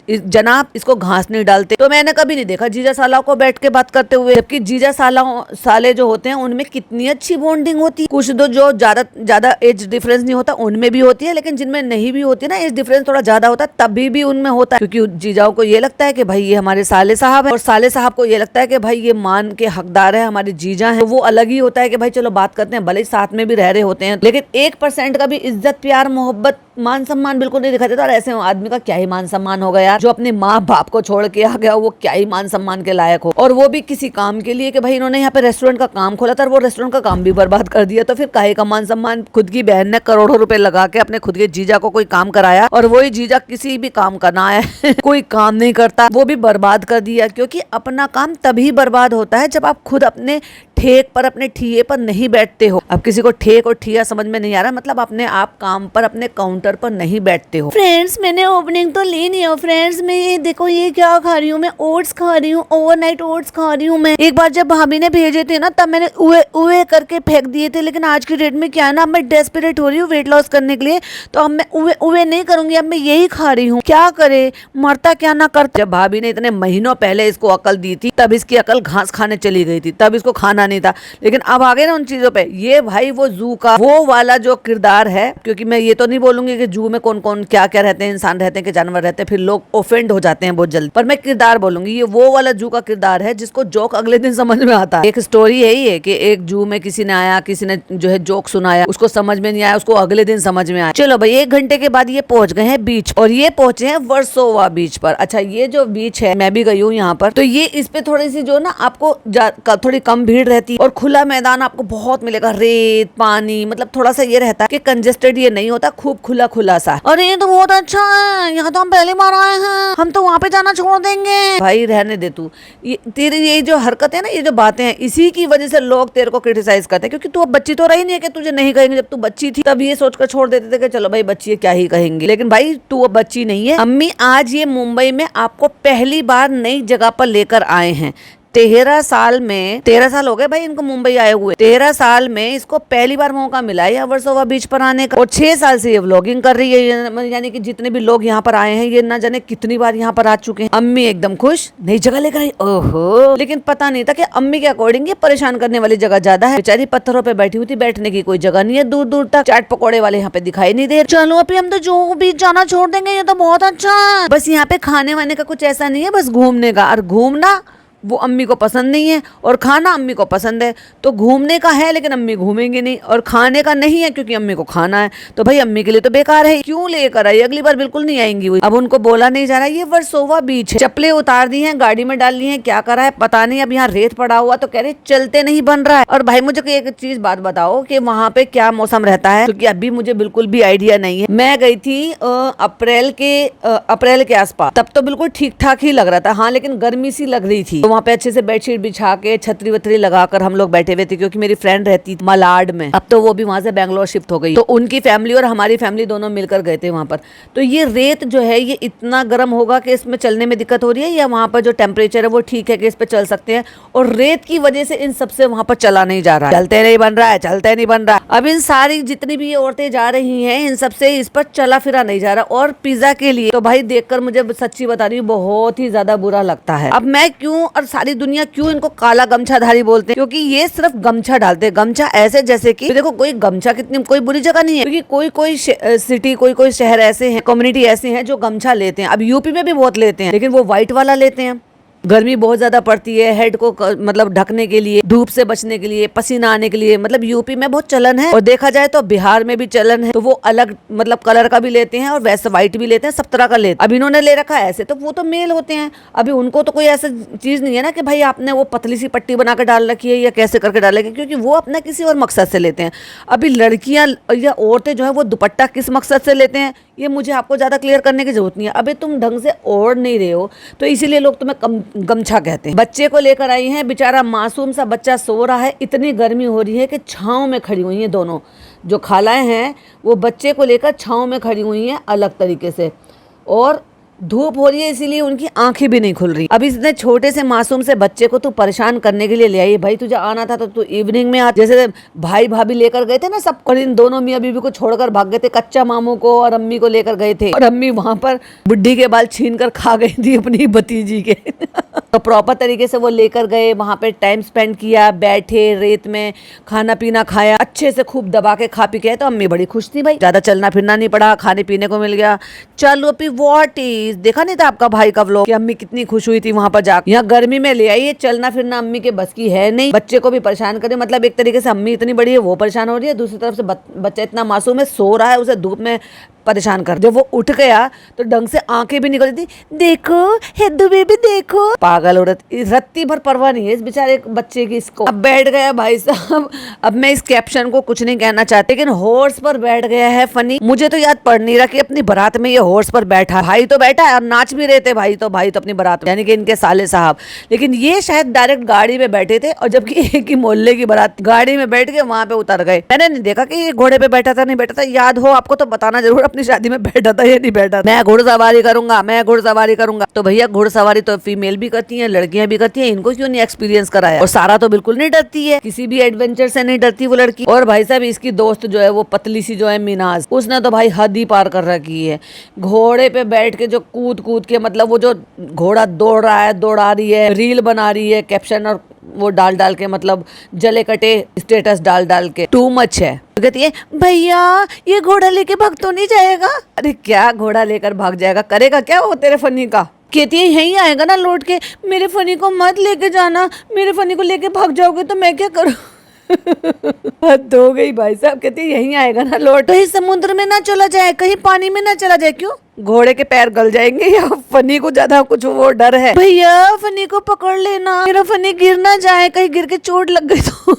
जनाब इसको घास नहीं डालते, तो मैंने कभी नहीं देखा जीजा साला को बैठ के बात करते हुए, जबकि जीजा साले जो होते हैं उनमें कितनी अच्छी बॉन्डिंग होती है। कुछ तो जो ज्यादा एज डिफरेंस नहीं होता उनमें भी होती है, लेकिन जिनमें नहीं भी होती ना, एज डिफरेंस थोड़ा ज्यादा होता है, तभी भी उनमें होता है, क्योंकि जीजाओं को ये लगता है कि भाई ये हमारे साले साहब है, और साले साहब को ये लगता है कि भाई ये मान के हकदार है, हमारे जीजा है। वो अलग ही होता है कि भाई चलो बात करते हैं, भले ही साथ में भी रह रहे होते हैं, लेकिन 1% का भी इज्जत प्यार मोहब्बत मान सम्मान बिल्कुल नहीं दिखाते। और ऐसे आदमी का क्या ही मान सम्मान होगा यार, जो अपने माँ बाप को छोड़ के आ गया, वो क्या ही मान सम्मान के लायक हो। और वो भी किसी काम के लिए कि भाई इन्होंने यहाँ पे रेस्टोरेंट का काम खोला था और वो रेस्टोरेंट का काम भी बर्बाद कर दिया, तो फिर काहे का मान सम्मान। खुद की बहन ने करोड़ों रुपए लगा के अपने खुद के जीजा को कोई काम कराया, और वही जीजा किसी भी काम करना है कोई काम नहीं करता, वो भी बर्बाद कर दिया। क्योंकि अपना काम तभी बर्बाद होता है जब आप खुद अपने ठेक पर, अपने ठिये पर नहीं बैठते हो। अब किसी को ठेक और ठिया समझ में नहीं आ रहा, मतलब अपने आप काम पर, अपने काउंटर पर नहीं बैठते हो। फ्रेंड्स मैंने ओपनिंग तो ली नहीं है फ्रेंड्स, मैं ये देखो ये क्या खा रही हूँ, मैं ओट्स खा रही हूँ, ओवरनाइट ओट्स खा रही हूँ मैं। एक बार जब भाभी ने भेजे थे ना तब मैंने उए उए करके फेंक दिए थे, लेकिन आज की डेट में क्या है ना, मैं डेस्परेट हो रही हूँ वेट लॉस करने के लिए, तो अब मैं उए उए नहीं करूंगी, अब मैं यही खा रही हूँ। क्या करे, मरता क्या ना करता। जब भाभी ने इतने महीनों पहले इसको अकल दी थी तब इसकी अकल घास खाने चली गई थी, तब इसको खाना नहीं था, लेकिन अब आ गए ना उन चीजों पे। ये भाई वो जू का वो वाला जो किरदार है, क्योंकि मैं ये तो नहीं बोलूंगी कि जू में कौन कौन क्या क्या रहते हैं, इंसान रहते हैं कि जानवर रहते हैं, फिर लोग ऑफेंड हो जाते हैं बहुत जल्दी, पर मैं किरदार बोलूंगी। ये वो वाला जू का किरदार है जिसको जोक अगले दिन समझ में आता है। एक स्टोरी यही है कि एक जू में किसी ने आया, किसी ने जो है जोक सुनाया, उसको समझ में नहीं आया, उसको अगले दिन समझ में आया। चलो भाई 1 घंटे के बाद ये पहुंच गए हैं बीच, और ये पहुंचे हैं वर्सोवा बीच पर। अच्छा ये जो बीच है मैं भी गई हूँ यहाँ पर, तो ये इस पे थोड़ी सी जो ना आपको थोड़ी कम भीड़ रहती और खुला मैदान आपको बहुत मिलेगा, रेत पानी, मतलब थोड़ा सा ये रहता है कि कंजेस्टेड ये नहीं होता, खूब खुला खुला सा। और ये तो बहुत अच्छा है, यहाँ तो हम पहली बार आए हैं, हम तो वहाँ पे जाना छोड़ देंगे। भाई रहने दे तू, तेरी ये जो हरकत है ना, ये जो बातें हैं, इसी की वजह से लोग तेरे को क्रिटिसाइज करते हैं, क्योंकि तू अब बच्ची तो रही नहीं है कि तुझे नहीं कहेंगे। जब तू बच्ची थी तब ये सोचकर छोड़ देते थे कि चलो भाई बच्ची है क्या ही कहेंगे, लेकिन भाई तू अब बच्ची नहीं है। अम्मी आज ये मुंबई में आपको पहली बार नई जगह पर लेकर आए हैं। 13 साल में, 13 साल हो गए भाई इनको मुंबई आए हुए, 13 साल में इसको पहली बार मौका मिला है यहाँ वर्सोवा बीच पर आने का, और 6 साल से ये व्लॉगिंग कर रही है। यानी कि जितने भी लोग यहाँ पर आए हैं ये ना जाने कितनी बार यहाँ पर आ चुके हैं। अम्मी एकदम खुश, नई जगह लेकर आई, ओहो। लेकिन पता नहीं था कि अम्मी के अकॉर्डिंग ये परेशान करने वाली जगह ज्यादा है। बेचारी पत्थरों पे बैठी हुई थी, बैठने की कोई जगह नहीं है दूर दूर तक, चाट पकौड़े वाले यहाँ पे दिखाई नहीं दे। चलो अभी हम तो जो भी जाना छोड़ देंगे, ये तो बहुत अच्छा है। बस यहाँ पे खाने वाने का कुछ ऐसा नहीं है, बस घूमने का, और घूमना वो अम्मी को पसंद नहीं है, और खाना अम्मी को पसंद है। तो घूमने का है लेकिन अम्मी घूमेंगे नहीं, और खाने का नहीं है क्योंकि अम्मी को खाना है। तो भाई अम्मी के लिए तो बेकार है, क्यों लेकर आई, अगली बार बिल्कुल नहीं आएंगी वो। अब उनको बोला नहीं जा रहा, ये वर्सोवा बीच है। चप्पलें उतार दी हैं, गाड़ी में डाल ली हैं, क्या करा है पता नहीं। अब यहाँ रेत पड़ा हुआ तो कह रहे चलते नहीं बन रहा है। और भाई मुझे एक चीज बात बताओ कि वहाँ पे क्या मौसम रहता है, क्योंकि अभी मुझे बिल्कुल भी आइडिया नहीं है। मैं गई थी अप्रैल के आसपास, तब तो बिल्कुल ठीक ठाक ही लग रहा था, हाँ, लेकिन गर्मी सी लग रही थी। तो वहाँ पे अच्छे से बेडशीट बिछा के छतरी वतरी लगाकर हम लोग बैठे हुए थे, क्योंकि मेरी फ्रेंड रहती थी मलाड में, अब तो वो भी वहां से बैंगलोर शिफ्ट हो गई, तो उनकी फैमिली और हमारी फैमिली दोनों मिलकर गए थे वहां पर। तो ये रेत जो है ये इतना गर्म होगा कि इसमें चलने में दिक्कत हो रही है, या वहां पर जो टेम्परेचर है वो ठीक है कि इस पे चल सकते हैं, और रेत की वजह से इन सबसे वहां पर चला नहीं जा रहा है, चलते नहीं बन रहा है, चलते नहीं बन रहा है। अब इन सारी जितनी भी औरतें जा रही हैं इन सबसे इस पर चला फिरा नहीं जा रहा। और पिज्जा के लिए तो भाई देखकर मुझे सच्ची बता रही हूँ बहुत ही ज्यादा बुरा लगता है। अब मैं क्यों और सारी दुनिया क्यों इनको काला गमछाधारी बोलते हैं, क्योंकि ये सिर्फ गमछा डालते हैं, गमछा ऐसे जैसे कि देखो कोई गमछा कितनी कोई बुरी जगह नहीं है, क्योंकि कोई सिटी कोई शहर ऐसे हैं, कम्युनिटी ऐसे हैं जो गमछा लेते हैं। अब यूपी में भी बहुत लेते हैं, लेकिन वो व्हाइट वाला लेते हैं, गर्मी बहुत ज्यादा पड़ती है, हेड को मतलब ढकने के लिए, धूप से बचने के लिए, पसीना आने के लिए, मतलब यूपी में बहुत चलन है और देखा जाए तो बिहार में भी चलन है। तो वो अलग मतलब कलर का भी लेते हैं और वैसे व्हाइट भी लेते हैं, सब तरह का लेते हैं। अब इन्होंने ले रखा है ऐसे, तो वो तो मेल होते हैं। अभी उनको तो कोई ऐसा चीज नहीं है ना कि भाई आपने वो पतली सी पट्टी बना कर डाल रखी है या कैसे करके डाल रखी है, क्योंकि वो अपना किसी और मकसद से लेते हैं। अभी लड़कियां या औरतें जो है वो दुपट्टा किस मकसद से लेते हैं ये मुझे आपको ज्यादा क्लियर करने की जरूरत नहीं है। अभी तुम ढंग से ओढ़ नहीं रहे हो तो इसीलिए लोग तुम्हें गमछा कहते हैं। बच्चे को लेकर आई हैं, बेचारा मासूम सा बच्चा सो रहा है, इतनी गर्मी हो रही है कि छांव में खड़ी हुई हैं। दोनों जो खालाएं हैं वो बच्चे को लेकर छांव में खड़ी हुई हैं अलग तरीके से, और धूप हो रही है इसीलिए उनकी आंखें भी नहीं खुल रही। अब इतने छोटे से मासूम से बच्चे को तू परेशान करने के लिए ले आई। भाई तुझे आना था तो तू इवनिंग में आ, जैसे भाई भाभी लेकर गए थे ना सब, और इन दोनों मियां बीवी को छोड़कर भाग गए थे, कच्चा मामू को और अम्मी को लेकर गए थे, और अम्मी वहां पर बुड्ढी के बाल छीन कर खा गई थी अपनी भतीजी के तो प्रॉपर तरीके से वो लेकर गए, वहां पे टाइम स्पेंड किया, बैठे रेत में, खाना पीना खाया, अच्छे से खूब दबा के खा पी के। तो अम्मी बड़ी खुश थी, भाई ज्यादा चलना फिरना नहीं पड़ा, खाने पीने को मिल गया। चलो अभी व्हाट इज, देखा नहीं था आपका भाई का व्लॉग कि अम्मी कितनी खुश हुई थी वहां पर जाकर। यहाँ गर्मी में ले आई है, चलना फिरना अम्मी के बस की है नहीं, बच्चे को भी परेशान करे। मतलब एक तरीके से अम्मी इतनी बड़ी है वो परेशान हो रही है, दूसरी तरफ से बच्चा इतना मासूम है, सो रहा है, उसे धूप में परेशान कर। जब वो उठ गया तो ढंग से आंखें भी निकल रही थी, देखो हेदू बेबी देखो। पागल औरत, रत्ती भर परवाह नहीं है इस बेचारे बच्चे की इसको। अब बैठ गया भाई साहब। अब मैं इस कैप्शन को कुछ नहीं कहना चाहती, लेकिन हॉर्स पर बैठ गया है फनी। मुझे तो याद पड़ नहीं रहा कि अपनी बारात में ये हॉर्स पर बैठा। भाई तो बैठा है और नाच भी रहे थे भाई तो अपनी बारात में, यानी कि इनके साले साहब। लेकिन ये शायद डायरेक्ट गाड़ी में बैठे थे, और जबकि एक ही मोहल्ले की बारात, गाड़ी में बैठ के वहां पे उतर गए। मैंने नहीं देखा कि ये घोड़े पे बैठा था नहीं बैठा था। याद हो आपको तो बताना जरूर, अपनी शादी में बैठा था या नहीं बैठा था। मैं घुड़सवारी करूंगा, मैं घुड़सवारी करूंगा। तो भैया घुड़सवारी तो फीमेल भी करती है, लड़कियां भी करती है, इनको क्यों नहीं एक्सपीरियंस कराया। और सारा तो बिल्कुल नहीं डरती है, किसी भी एडवेंचर से नहीं डरती वो लड़की। और भाई साहब इसकी दोस्त जो है वो पतली सी जो है मीनाज, उसने तो भाई हद ही पार कर रखी है। घोड़े पे बैठ के जो कूद कूद के, मतलब वो जो घोड़ा दौड़ रहा है, दौड़ा रही है, रील बना रही है, कैप्शन और वो डाल के, मतलब जले कटे स्टेटस डाल के, टू मच है। तो कहती है भैया ये घोड़ा लेके भाग तो नहीं जाएगा। अरे क्या घोड़ा लेकर भाग जाएगा, करेगा क्या वो तेरे फनी का। कहती है यहीं आएगा ना लौट के, मेरे फनी को मत लेके जाना, मेरे फनी को लेके भाग जाओगे तो मैं क्या करूँ। हद हो गई भाई साहब। कहती है यहीं आएगा ना लौट, कहीं समुद्र में ना चला जाए, कहीं पानी में ना चला जाए। क्यों, घोड़े के पैर गल जाएंगे या फनी को ज्यादा कुछ वो डर है। भैया फनी को पकड़ लेना, मेरा फनी गिर ना जाए, कहीं गिर के चोट लग गई तो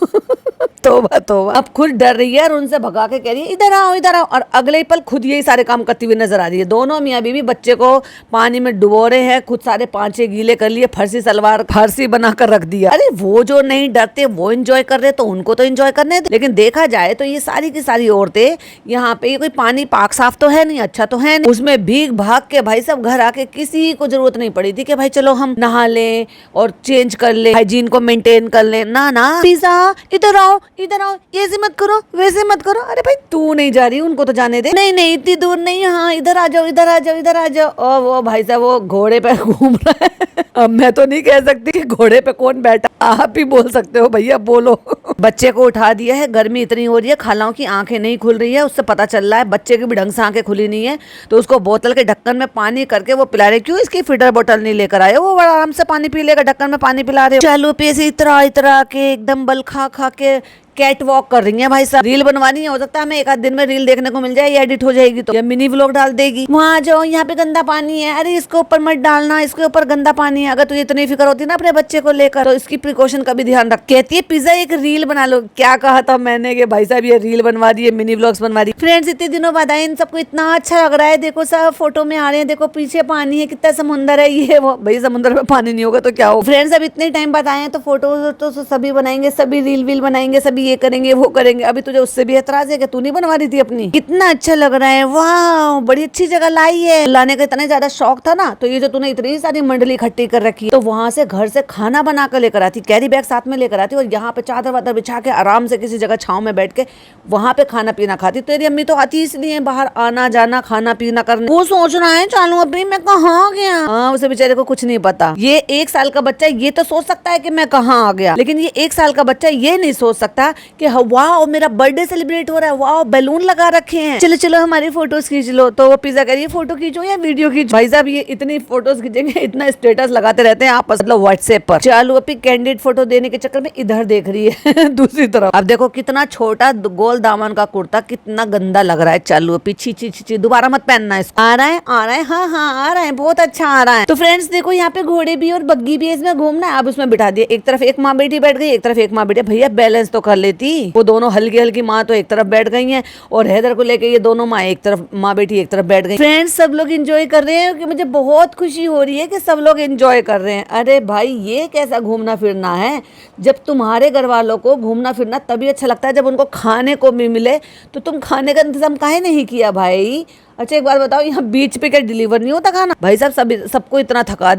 तोबा तोबा। अब खुद डर रही है और उनसे भगा के कह रही है इधर आओ इधर आओ, और अगले पल खुद यही सारे काम करती हुई नजर आ रही है। दोनों मियाँ बीवी बच्चे को पानी में डुबो रहे हैं, खुद सारे 5-6 गीले कर लिए, फर्सी सलवार फारसी बनाकर रख दिया। अरे वो जो नहीं डरते वो एंजॉय कर रहे तो उनको तो एंजॉय करने दे। लेकिन देखा जाए तो ये सारी की सारी औरतें यहाँ पे, ये कोई पानी पाक साफ तो है नहीं, अच्छा तो है नहीं, उसमें भीग भाग के भाई सब घर आके किसी को जरूरत नहीं पड़ी थी कि भाई चलो हम नहा लें और चेंज कर ले, हाइजीन को मेंटेन कर ले। ना ना, पिज्जा इधर आओ इधर आओ, ऐसे मत करो वैसे मत करो। अरे भाई तू नहीं जा रही, उनको तो जाने दे। नहीं नहीं इतनी दूर नहीं, हाँ इधर आ जाओ इधर आ जाओ इधर आ जाओ। और वो भाई साहब वो घोड़े पे घूम रहा है। अब मैं तो नहीं कह सकती कि घोड़े पे कौन बैठा, आप ही बोल सकते हो भैया, बोलो। बच्चे को उठा दिया है, गर्मी इतनी हो रही है, खालाओं की आंखें नहीं खुल रही है, उससे पता चल रहा है बच्चे की भी ढंग से आंखें खुली नहीं है। तो उसको बोतल के ढक्कन में पानी करके वो पिला रहे। क्यों इसकी फिल्टर बोतल नहीं लेकर आए, वो बड़ा आराम से पानी पी लेगा, ढक्कन में पानी पिला रहे। चालू पे से इतरा इतरा के एकदम बल खा खा के कैट वॉक कर रही है भाई साहब। रील बनवानी है, हो सकता है हमें एक आध दिन में रील देखने को मिल जाए, ये एडिट हो जाएगी तो, या मिनी व्लॉग डाल देगी। वहाँ जाओ यहाँ पे गंदा पानी है, अरे इसके ऊपर मत डालना, इसके ऊपर गंदा पानी है। अगर तुझे इतनी फिक्र होती ना अपने बच्चे को लेकर तो इसकी प्रिकॉशन का भी ध्यान रख। कहती है पिज्जा एक रील बना लो। क्या कहा था मैंने कि भाई साहब ये रील बनवा दी है, मिनी व्लॉग्स बनवा दी। फ्रेंड्स इतने दिनों बाद आए, इन सबको इतना अच्छा लग रहा है, देखो सब फोटो में आ रहे हैं, देखो पीछे पानी है, कितना समुंदर है, ये वो। भाई समुद्र में पानी नहीं होगा तो क्या हो। फ्रेंड्स अब इतने टाइम बाद आए हैं तो फोटो तो सभी बनाएंगे, सभी रील वील बनाएंगे, सभी ये करेंगे वो करेंगे। अभी तुझे उससे भी एतराज है कि तू नहीं बनवा रही थी अपनी। कितना अच्छा लग रहा है, वाह बड़ी अच्छी जगह लाई है। लाने का इतना ज्यादा शौक था ना, तो ये जो तूने इतनी सारी मंडली इकट्ठी कर रखी है, तो वहां से घर से खाना बना कर लेकर आती, कैरी बैग साथ में लेकर आती, और यहाँ पे चादर वादर बिछा के आराम से किसी जगह छांव में बैठ के वहां पे खाना पीना खाती। तेरी अम्मी तो आती इसलिए बाहर आना जाना खाना पीना करने। वो सोच रहा है चालू अभी मैं कहाँ गया। हाँ उसे बेचारे को कुछ नहीं पता। ये 1 साल का बच्चा ये तो सोच सकता है कि मैं कहाँ आ गया, लेकिन ये 1 साल का बच्चा ये नहीं सोच सकता कि वाह मेरा बर्थडे सेलिब्रेट हो रहा है, वाह बैलून लगा रखे हैं, चलो चलो हमारी फोटोज खींच लो। तो वो पिज्जा कह रही है फोटो खींचो या वीडियो खींचो। भाई साहब ये इतनी फोटोज खींचेंगे, इतना स्टेटस लगाते रहते हैं आपस मतलब व्हाट्सएप पर। चालू अपनी कैंडिड फोटो देने के चक्कर में इधर देख रही है दूसरी तरफ। अब देखो कितना छोटा गोल दामन का कुर्ता कितना गंदा लग रहा है। चालू अपनी छी छी छी दोबारा मत पहनना इसको। आ रहा है हाँ आ रहा है, बहुत अच्छा आ रहा है। तो फ्रेंड्स देखो यहाँ पे घोड़े भी और बग्गी भी इसमें घूमना है। अब उसमें बिठा दिया, एक तरफ एक माँ बेटी बैठ गई, एक तरफ एक माँ बेटी। भैया बैलेंस तो कर लेती। वो दोनों हल्की हल्की माँ तो एक तरफ बैठ गई है और हैदर को लेके ये दोनों माँ एक तरफ, माँ बेटी एक तरफ बैठ गई। फ्रेंड्स सब लोग एंजॉय कर रहे हैं कि मुझे बहुत खुशी हो रही है कि सब लोग एंजॉय कर रहे हैं। अरे भाई ये कैसा घूमना फिरना है? जब तुम्हारे घर वालों को घूमना फिरना तभी अच्छा लगता है जब उनको खाने को भी मिले। तो तुम खाने का इंतजाम काहे नहीं किया भाई? अच्छा एक बात बताओ, यहाँ बीच पे क्या डिलीवर नहीं होता खाना? भाई साहब सबको इतना थका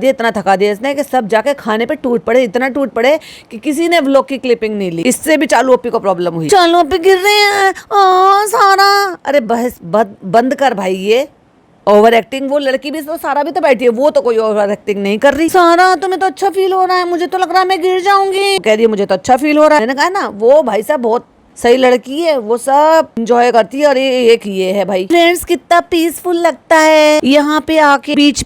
दिया इसने कि सब जाके खाने पे टूट पड़े, इतना टूट पड़े कि किसी ने व्लॉग की क्लिपिंग नहीं ली। इससे भी चालू ओपी को प्रॉब्लम हुई। चालू ओपी गिर रहे हैं सारा। अरे बस बंद कर भाई ये ओवर एक्टिंग। वो लड़की भी तो सारा भी तो बैठी है, वो तो कोई ओवर एक्टिंग नहीं कर रही। सारा तुम्हें तो अच्छा फील हो रहा है, मुझे तो लग रहा है मैं गिर जाऊंगी। कह रही है मुझे तो अच्छा फील हो रहा है। मैंने कहा ना वो भाई साहब बहुत सही लड़की है, वो सब एंजॉय करती है। और एक ये है भाई फ्रेंड्स कितना पीसफुल लगता है यहाँ पे आके, बीच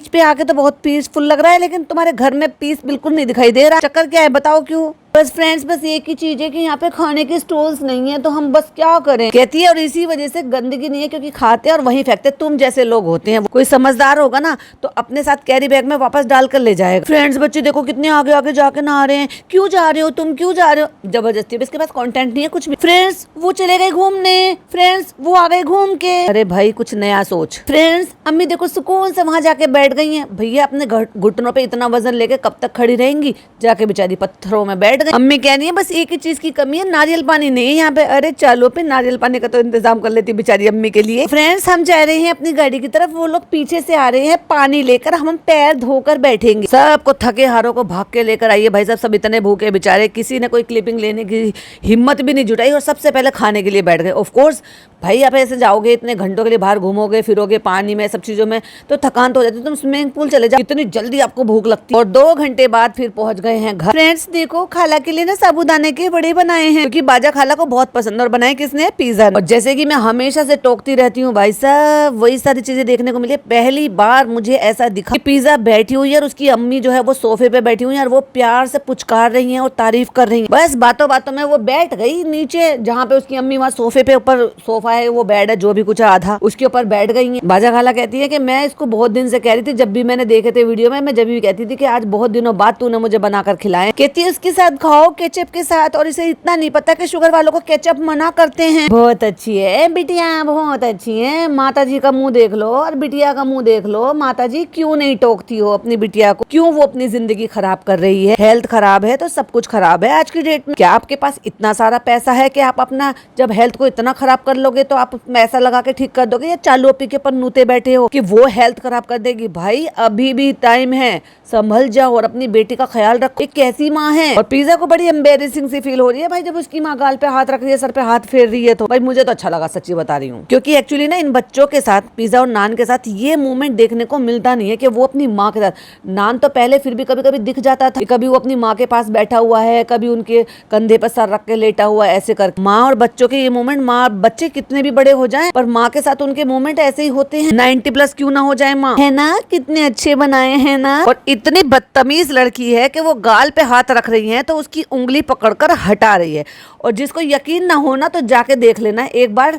पे आके तो बहुत पीसफुल लग रहा है। लेकिन तुम्हारे घर में पीस बिल्कुल नहीं दिखाई दे रहा। चक्कर क्या है बताओ क्यों? बस फ्रेंड्स बस एक ही चीज है कि यहाँ पे खाने के स्टॉल्स नहीं है, तो हम बस क्या करें कहती है। और इसी वजह से गंदगी नहीं है क्योंकि खाते हैं और वहीं फेंकते। तुम जैसे लोग होते हैं, कोई समझदार होगा ना तो अपने साथ कैरी बैग में वापस डाल कर ले जाएगा। फ्रेंड्स बच्चे देखो कितने आगे आगे जाके नहा रहे हैं। क्यों जा रहे हो तुम, क्यों जा रहे हो? जबरदस्ती। इसके पास कंटेंट नहीं है कुछ भी। फ्रेंड्स वो चले गए घूमने, फ्रेंड्स वो आ गए घूम के। अरे भाई कुछ नया सोच। फ्रेंड्स अम्मी देखो सुकून से वहां जाके बैठ गई है। भैया अपने घुटनों पे इतना वजन लेके कब तक खड़ी रहेंगी? जाके बेचारी पत्थरों में बैठ गई। अम्मी कह रही है बस एक ही चीज की कमी है, नारियल पानी नहीं है यहाँ पे। अरे चलो पे नारियल पानी का तो इंतजाम कर लेती बेचारी अम्मी के लिए। फ्रेंड्स हम जा रहे हैं अपनी गाड़ी की तरफ, वो लोग पीछे से आ रहे हैं पानी लेकर। हम पैर धोकर बैठेंगे। सबको थके हारों को भाग के लेकर आइए भाई साहब। सब इतने भूखे बेचारे, किसी ने कोई क्लिपिंग लेने की हिम्मत भी नहीं जुटाई और सबसे पहले खाने के लिए बैठ गए। ऑफ कोर्स भाई आप ऐसे जाओगे इतने घंटों के लिए बाहर घूमोगे फिरोगे पानी में सब चीजों में तो थकान तो हो जाती है। तुम स्विमिंग पूल चले जाओ, इतनी जल्दी आपको भूख लगती है। और 2 घंटे बाद फिर पहुंच गए हैं घर। फ्रेंड्स देखो खाला के लिए ना साबूदाने के बड़े बनाए हैं क्योंकि बाजा खाला को बहुत पसंद। और बनाए किसने? पिज्जा। और जैसे कि मैं हमेशा से टोकती रहती हूँ भाई साहब, वही सारी चीजें देखने को मिली। पहली बार मुझे ऐसा दिखा पिज्जा बैठी हुई है और उसकी अम्मी जो है वो सोफे पे बैठी हुई है और वो प्यार से पुचकार रही है और तारीफ कर रही है। बस बातों बातों में वो बैठ गई नीचे जहाँ पे उसकी अम्मी, वहाँ सोफे पे ऊपर सोफा है, वो बेड है जो भी कुछ आधा, उसके ऊपर बैठ गई है। बाजा खाला कहती है कि मैं इसको बहुत दिन से कह रही थी, जब भी मैंने देखे थे वीडियो में, मैं जब भी कहती थी कि आज बहुत दिनों बाद तूने मुझे बनाकर खिलाए। कहती है उसके साथ खाओ केचप के साथ। और इसे इतना नहीं पता कि शुगर वालों को केचप मना करते हैं। बहुत अच्छी है बिटिया, बहुत अच्छी है। माता जी का मुंह देख लो और बिटिया का मुंह देख लो। माता जी क्यों नहीं टोकती हो अपनी बिटिया को? क्यों वो अपनी जिंदगी खराब कर रही है? हेल्थ खराब है तो सब कुछ खराब है आज की डेट में। क्या आपके पास इतना सारा पैसा है कि आप अपना जब हेल्थ को इतना खराब कर लोगे तो आप पैसा लगा के ठीक कर दोगे? या चालू पी के पर नूते बैठे हो कि वो हेल्थ खराब कर देगी? भाई अभी भी टाइम है, संभल जाओ और अपनी बेटी का ख्याल रखो। एक कैसी माँ है। और पिज्जा को बड़ी एम्बेरेसिंग सी फील हो रही है भाई जब उसकी माँ गाल पे हाथ रख रही है, सर पे हाथ फेर रही है। तो भाई मुझे तो अच्छा लगा, सच्ची बता रही हूँ। क्योंकि एक्चुअली ना इन बच्चों के साथ पिज्जा और नान के साथ ये मूवमेंट देखने को मिलता नहीं है कि वो अपनी माँ के साथ। नान तो पहले फिर भी कभी कभी दिख जाता था, कभी वो अपनी माँ के पास बैठा हुआ है, कभी उनके कंधे पर सर रख के लेटा हुआ है, ऐसे कर। माँ और बच्चों के ये मूवमेंट, माँ बच्चे कितने भी बड़े हो जाएं पर माँ के साथ उनके मूवमेंट ऐसे ही होते हैं। 90+ क्यों ना हो जाए माँ, है ना? कितने अच्छे बनाए हैं ना। और इतनी बदतमीज लड़की है कि वो गाल पे हाथ रख रही है तो उसकी उंगली पकड़कर हटा रही है। और जिसको यकीन ना होना तो जाके देख लेना एक बार,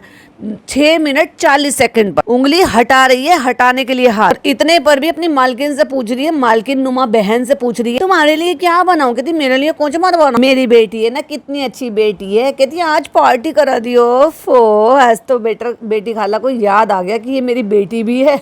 6 मिनट 40 सेकंड पर उंगली हटा रही है, हटाने के लिए हाथ। इतने पर भी अपनी मालकिन से पूछ रही है, मालकिन नुमा बहन से पूछ रही है तुम्हारे लिए क्या बनाऊं? कहती मेरे लिए कौन सा बनाऊं? मेरी बेटी है ना, कितनी अच्छी बेटी है। कहती आज पार्टी करा दियो। आज तो बेटी खाला को याद आ गया कि ये मेरी बेटी भी है।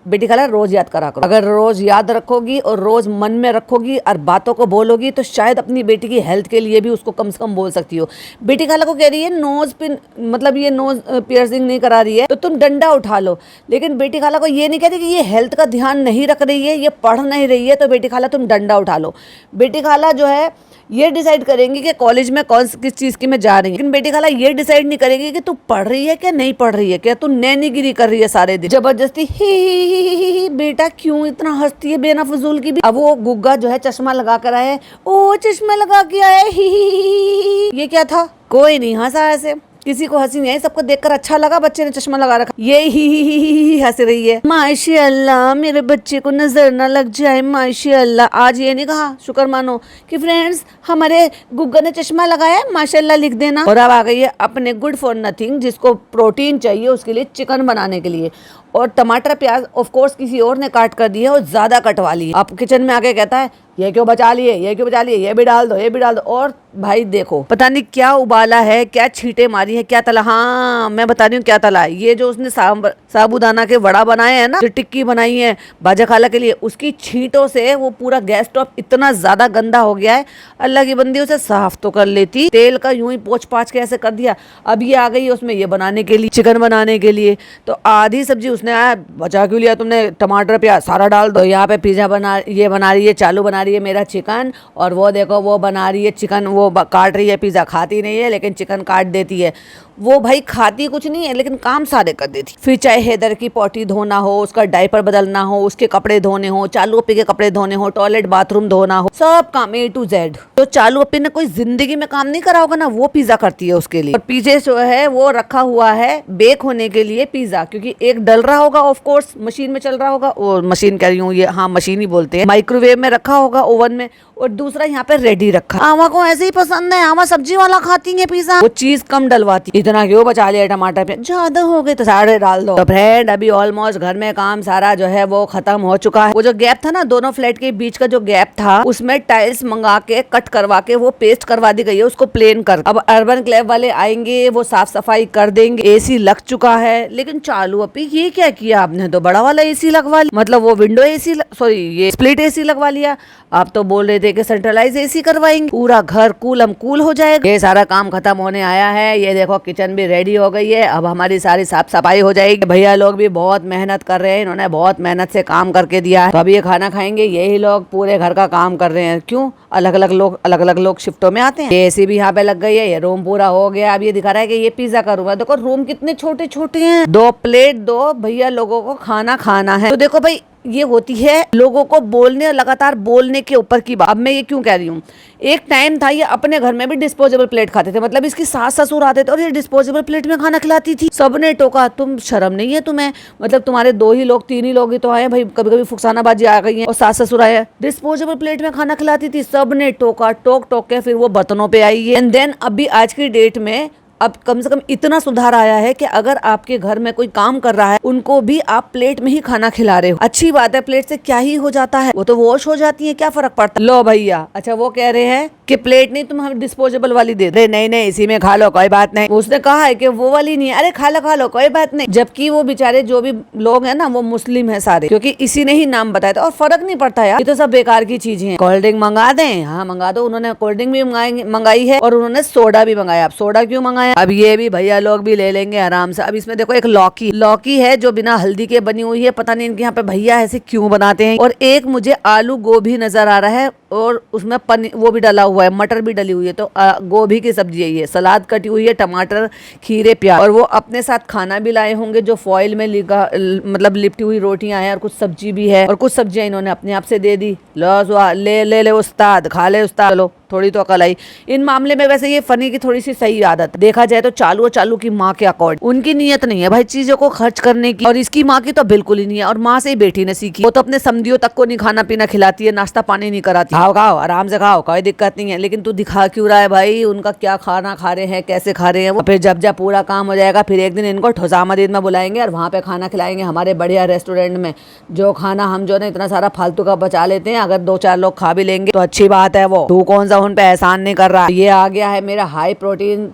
बेटी खाला रोज याद करा करो। अगर रोज याद रखोगी और रोज मन में रखोगी और बातों को बोलोगी तो शायद अपनी बेटी की हेल्थ के लिए भी उसको कम से कम बोल सकती हो। बेटी खाला को कह रही है नोज पिन, मतलब ये नोज पियर्सिंग नहीं करा रही है तो तुम डंडा उठा लो। लेकिन बेटी खाला को ये नहीं कहती कि ये हेल्थ का ध्यान नहीं रख रही है, ये पढ़ नहीं रही है, तो बेटी खाला तुम डंडा उठा लो। बेटी खाला जो है ये डिसाइड करेंगी कि कॉलेज में किस चीज की में जा रही है, लेकिन बेटी खाला ये डिसाइड नहीं करेगी कि तू पढ़ रही है क्या नहीं पढ़ रही है, क्या तू नैनीगिरी कर रही है सारे दिन जबरदस्ती ही ही बेटा क्यों इतना हंसती है बेना फजूल की भी। अब वो गुग्गा जो है चश्मा लगा कर आया है, ओ चश्मा लगा के आया ही। ये क्या था? कोई नहीं हंसा ऐसे, किसी को हंसी नहीं आई, सबको देखकर अच्छा लगा बच्चे ने चश्मा लगा रखा। ये ही हंस रही है। माशाअल्लाह मेरे बच्चे को नजर ना लग जाए, माशाअल्लाह। आज ये नहीं कहा शुक्र मानो कि फ्रेंड्स हमारे गुग्गा ने चश्मा लगाया है, माशाअल्लाह लिख देना। और अब आ गई है अपने गुड फॉर नथिंग, जिसको प्रोटीन चाहिए उसके लिए चिकन बनाने के लिए। और टमाटर प्याज ऑफ कोर्स किसी और ने काट कर दिया और ज्यादा कटवा ली। अब किचन में आके कहता है ये क्यों बचा लिए, ये क्यों बचा लिए, ये भी डाल दो, ये भी डाल दो। और भाई देखो पता नहीं क्या उबाला है, क्या छींटे मारी है, क्या तला। हाँ मैं बता रही हूँ क्या तला है। ये जो उसने साबूदाना के वड़ा बनाए हैं ना, जो टिक्की बनाई है बाजा खाला के लिए, उसकी छींटों से वो पूरा गैस स्टोव इतना ज्यादा गंदा हो गया है। अल्लाह की बंदी उसे साफ तो कर लेती, तेल का यूं ही पोंछ पाछ के ऐसे कर दिया। अब ये आ गई उसमें ये बनाने के लिए, चिकन बनाने के लिए। तो आधी सब्जी उसने आया बचा क्यों लिया तुमने, टमाटर प्याज सारा डाल दो। यहाँ पे पिज्जा बना रही है, चालू बना रही है मेरा चिकन, और वो देखो वो बना रही है चिकन, वो काट रही है पिज्जा। खाती नहीं है लेकिन चिकन काट देती है। वो भाई खाती कुछ नहीं है लेकिन काम सारे कर देती। फिर चाहे हैदर की पॉटी धोना हो, उसका डायपर बदलना हो, उसके कपड़े धोने हो, चालू अप्पी के कपड़े धोने हो, टॉयलेट बाथरूम धोना हो, सब काम A to Z। तो चालू अप्पी ने कोई जिंदगी में काम नहीं करा होगा ना, वो पिज्जा करती है उसके लिए। और पीछे जो है वो रखा हुआ है बेक होने के लिए पिज्जा, क्योंकि एक डल रहा होगा ऑफ कोर्स, मशीन में चल रहा होगा, और मशीन कह रही हूँ ये, हाँ मशीन ही बोलते हैं, माइक्रोवेव में रखा होगा ओवन में, और दूसरा यहाँ पे रेडी रखा। आमा को ऐसे ही पसंद है, आमा सब्जी वाला खाती है पिज्जा, वो चीज कम डलवाती। इतना क्यों बचा लिया टमाटर पे, ज्यादा हो गए तो सारे डाल दो। तो फ्रेंड अभी ऑलमोस्ट घर में काम सारा जो है वो खत्म हो चुका है। वो जो गैप था ना दोनों फ्लैट के बीच का, जो गैप था उसमें टाइल्स मंगा के कट करवा के वो पेस्ट करवा दी गई है, उसको प्लेन कर। अब अर्बन क्लैब वाले आएंगे, वो साफ सफाई कर देंगे। AC लग चुका है, लेकिन चालू अभी ये क्या किया आपने, तो बड़ा वाला AC लगवा लिया, मतलब वो विंडो AC, सॉरी ये स्प्लिट AC लगवा लिया। आप तो बोल रहे थे कि सेंट्रलाइज AC करवाएंगे, पूरा घर कूलम कूल हो जाएगा। ये सारा काम खत्म होने आया है। ये देखो किचन भी रेडी हो गई है, अब हमारी सारी साफ सफाई हो जाएगी। भैया लोग भी बहुत मेहनत कर रहे हैं, इन्होंने बहुत मेहनत से काम करके दिया है। तो अब ये खाना खाएंगे यही लोग, पूरे घर का काम कर रहे हैं। क्यों अलग अलग लोग शिफ्टों में आते हैं। AC भी यहाँ पे लग गई है, ये रूम पूरा हो गया। अब ये दिखा रहा है कि ये पिज्जा का रूम है। देखो रूम कितने छोटे छोटे हैं, 2 प्लेट दो भैया लोगों को खाना खाना है। तो देखो भाई ये होती है लोगों को बोलने, लगातार बोलने के ऊपर की बात। अब मैं ये क्यों कह रही हूँ, एक टाइम था ये अपने घर में भी डिस्पोजेबल प्लेट खाते थे, मतलब इसकी सास ससुर आते थे और ये डिस्पोजेबल प्लेट में खाना खिलाती थी। सबने टोका, तुम शर्म नहीं है तुम्हें, मतलब तुम्हारे 2 ही लोग 3 ही लोग ही तो आए भाई, कभी कभी फुकसानाबाजी आ गई है और सास ससुर आए, डिस्पोजेबल प्लेट में खाना खिलाती थी। सबने टोका, टोक के फिर वो बर्तनों पे आई है। एंड देन अभी आज की डेट में अब कम से कम इतना सुधार आया है कि अगर आपके घर में कोई काम कर रहा है, उनको भी आप प्लेट में ही खाना खिला रहे हो। अच्छी बात है, प्लेट से क्या ही हो जाता है, वो तो वॉश हो जाती है, क्या फर्क पड़ता है। लो भैया, अच्छा वो कह रहे हैं कि प्लेट नहीं तुम हमें डिस्पोजेबल वाली दे दे। नहीं इसी में खा लो कोई बात नहीं। उसने कहा है कि वो वाली नहीं है, अरे खा लो कोई बात नहीं। जबकि वो बेचारे जो भी लोग हैं ना वो मुस्लिम है सारे, क्योंकि इसी ने ही नाम बताया था। और फर्क नहीं पड़ता यार, ये तो सब बेकार की चीजें हैं। कोल्ड ड्रिंक मंगा दें, हाँ मंगा दो। उन्होंने कोल्ड ड्रिंक भी मंगाई है और उन्होंने सोडा भी मंगाया। अब सोडा क्यों मंगाया, अब ये भी भैया लोग भी ले लेंगे आराम से। अब इसमें देखो एक लौकी है जो बिना हल्दी के बनी हुई है, पता नहीं इनके यहाँ पे भैया ऐसे क्यों बनाते हैं। और एक मुझे आलू गोभी नजर आ रहा है और उसमें पनीर वो भी डला हुआ है, मटर भी डली हुई है। तो गोभी की सब्जी है ये, सलाद कटी हुई है, टमाटर खीरे प्याज, और वो अपने साथ खाना भी लाए होंगे जो फॉइल में मतलब लिपटी हुई रोटियां हैं, और कुछ सब्जी भी है, और कुछ सब्जियां इन्होंने अपने आप से दे दी। लो ले उस्ताद, खा ले उस्ताद, लो थोड़ी तो अकल आई इन मामले में। वैसे ये फनी की थोड़ी सी सही आदत देखा जाए तो चालू और चालू की माँ के अकॉर्डिंग उनकी नीयत नहीं है भाई चीजों को खर्च करने की, और इसकी माँ की तो बिल्कुल ही नहीं है। और माँ से ही बेटी ने सीखी, वो तो अपने समधियों तक को नहीं खाना पीना खिलाती है, नाश्ता पानी नहीं कराती। खाओ आराम से खाओ, कोई दिक्कत नहीं है। लेकिन तू दिखा क्यों रहा है भाई उनका क्या खाना खा रहे हैं, कैसे खा रहे हैं वो। फिर जब पूरा काम हो जाएगा, फिर एक दिन इनको ठोसामदीद में बुलाएंगे और वहाँ पे खाना खिलाएंगे हमारे बढ़िया रेस्टोरेंट में। जो खाना हम जो है इतना सारा फालतू का बचा लेते हैं, अगर 2-4 लोग खा भी लेंगे तो अच्छी बात है। वो तू कौन सा उन पे एहसान नहीं कर रहा। ये आ गया है मेरा हाई प्रोटीन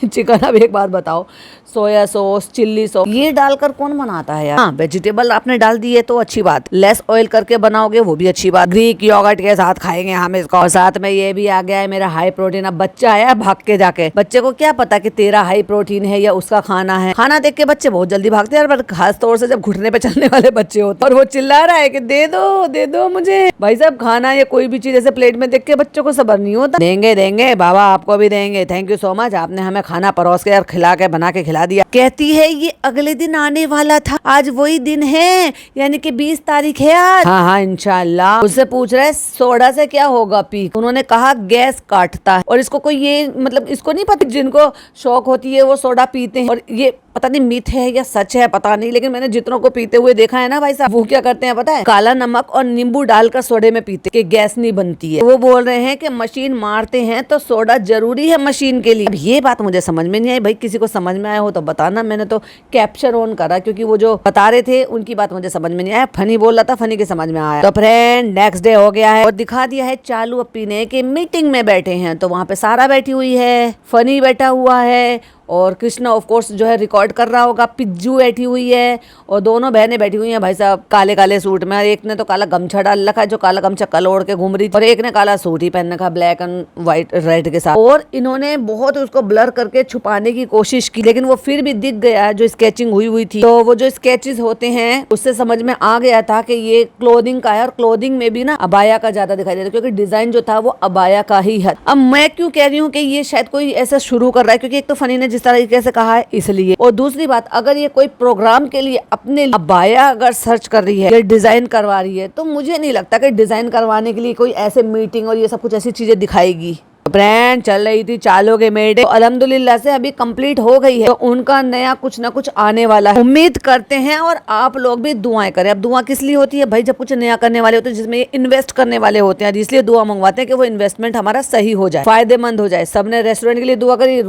चिकन। अब एक बात बताओ, सोया सॉस, चिल्ली सॉस ये डालकर कौन बनाता है यार। हाँ वेजिटेबल आपने डाल दी है तो अच्छी बात, लेस ऑयल करके बनाओगे वो भी अच्छी बात। ग्रीक योगर्ट के साथ खाएंगे हम इसको, और साथ में ये भी आ गया है मेरा हाई प्रोटीन। अब बच्चा आया भाग के जाके, बच्चे को क्या पता कि तेरा हाई प्रोटीन है या उसका खाना है। खाना देख के बच्चे बहुत जल्दी भागते हैं, पर खास तौर से जब घुटने पे चलने वाले बच्चे होते और वो चिल्ला रहा है कि दे दो मुझे। भाई साहब खाना या कोई भी चीज ऐसे प्लेट में देख के बच्चों को सब्र नहीं होता। देंगे बाबा, आपको भी देंगे। थैंक यू सो मच, आपने आपने हमें खाना परोस के और खिला के बना के खिला दिया। कहती है ये अगले दिन आने वाला था, आज वही दिन है, यानी कि 20 तारीख है आज। हाँ हाँ इंशाल्लाह। उससे पूछ रहा है सोडा से क्या होगा पी। उन्होंने कहा गैस काटता है। और इसको कोई ये मतलब इसको नहीं पता, जिनको शौक होती है वो सोडा पीते हैं। और ये पता नहीं मिथ है या सच है पता नहीं, लेकिन मैंने जितनों को पीते हुए देखा है ना भाई साहब, वो क्या करते हैं पता है, काला नमक और नींबू डालकर सोडे में पीते कि गैस नहीं बनती है। वो बोल रहे हैं कि मशीन मारते हैं तो सोडा जरूरी है मशीन के लिए। अब ये बात मुझे समझ में नहीं आई भाई, किसी को समझ में आया हो तो बताना। मैंने तो कैप्चर ऑन करा क्योंकि वो जो बता रहे थे उनकी बात मुझे समझ में नहीं आया। फनी बोल रहा था, फनी के समझ में आया। तो फ्रेंड नेक्स्ट डे हो गया है और दिखा दिया है चालू अपी ने कि मीटिंग में बैठे हैं। तो वहाँ पे सारा बैठी हुई है, फनी बैठा हुआ है और कृष्णा ऑफ कोर्स जो है रिकॉर्ड कर रहा होगा, पिज्जू बैठी हुई है और दोनों बहनें बैठी हुई हैं भाई साहब काले काले सूट में। एक ने तो काला गमछा डाल रखा है, जो काला गमछा कल ओढ़ के घूम रही, और एक ने काला सूट ही पहन रखा ब्लैक एंड व्हाइट रेड के साथ। और इन्होंने बहुत उसको ब्लर करके छुपाने की कोशिश की, लेकिन वो फिर भी दिख गया जो स्केचिंग हुई थी। तो वो जो स्केचेस होते हैं उससे समझ में आ गया था कि ये क्लोथिंग का है, और क्लोथिंग में भी ना अबाया का ज्यादा दिखाई देता, क्योंकि डिजाइन जो था वो अबाया का ही है। अब मैं क्यों कह रही हूँ कि ये शायद कोई ऐसा शुरू कर रहा है, क्योंकि एक तो फनी ने जिस तरीके से कहा है इसलिए, और दूसरी बात अगर ये कोई प्रोग्राम के लिए अपने अबाया अगर सर्च कर रही है या डिजाइन करवा रही है, तो मुझे नहीं लगता कि डिजाइन करवाने के लिए कोई ऐसे मीटिंग और ये सब कुछ ऐसी चीजें दिखाएगी। ब्रांड चल रही थी चालू के मेड, तो अल्हम्दुलिल्लाह से अभी कंप्लीट हो गई है, तो उनका नया कुछ ना कुछ आने वाला है। उम्मीद करते हैं और आप लोग भी दुआएं करें। अब दुआ किस लिए होती है भाई, जब कुछ नया करने वाले होते हैं जिसमें इन्वेस्ट करने वाले होते हैं, इसलिए दुआ मंगवाते हैं कि वो इन्वेस्टमेंट हमारा सही हो जाए, फायदेमंद हो जाए। सबने रेस्टोरेंट के लिए दुआ करी,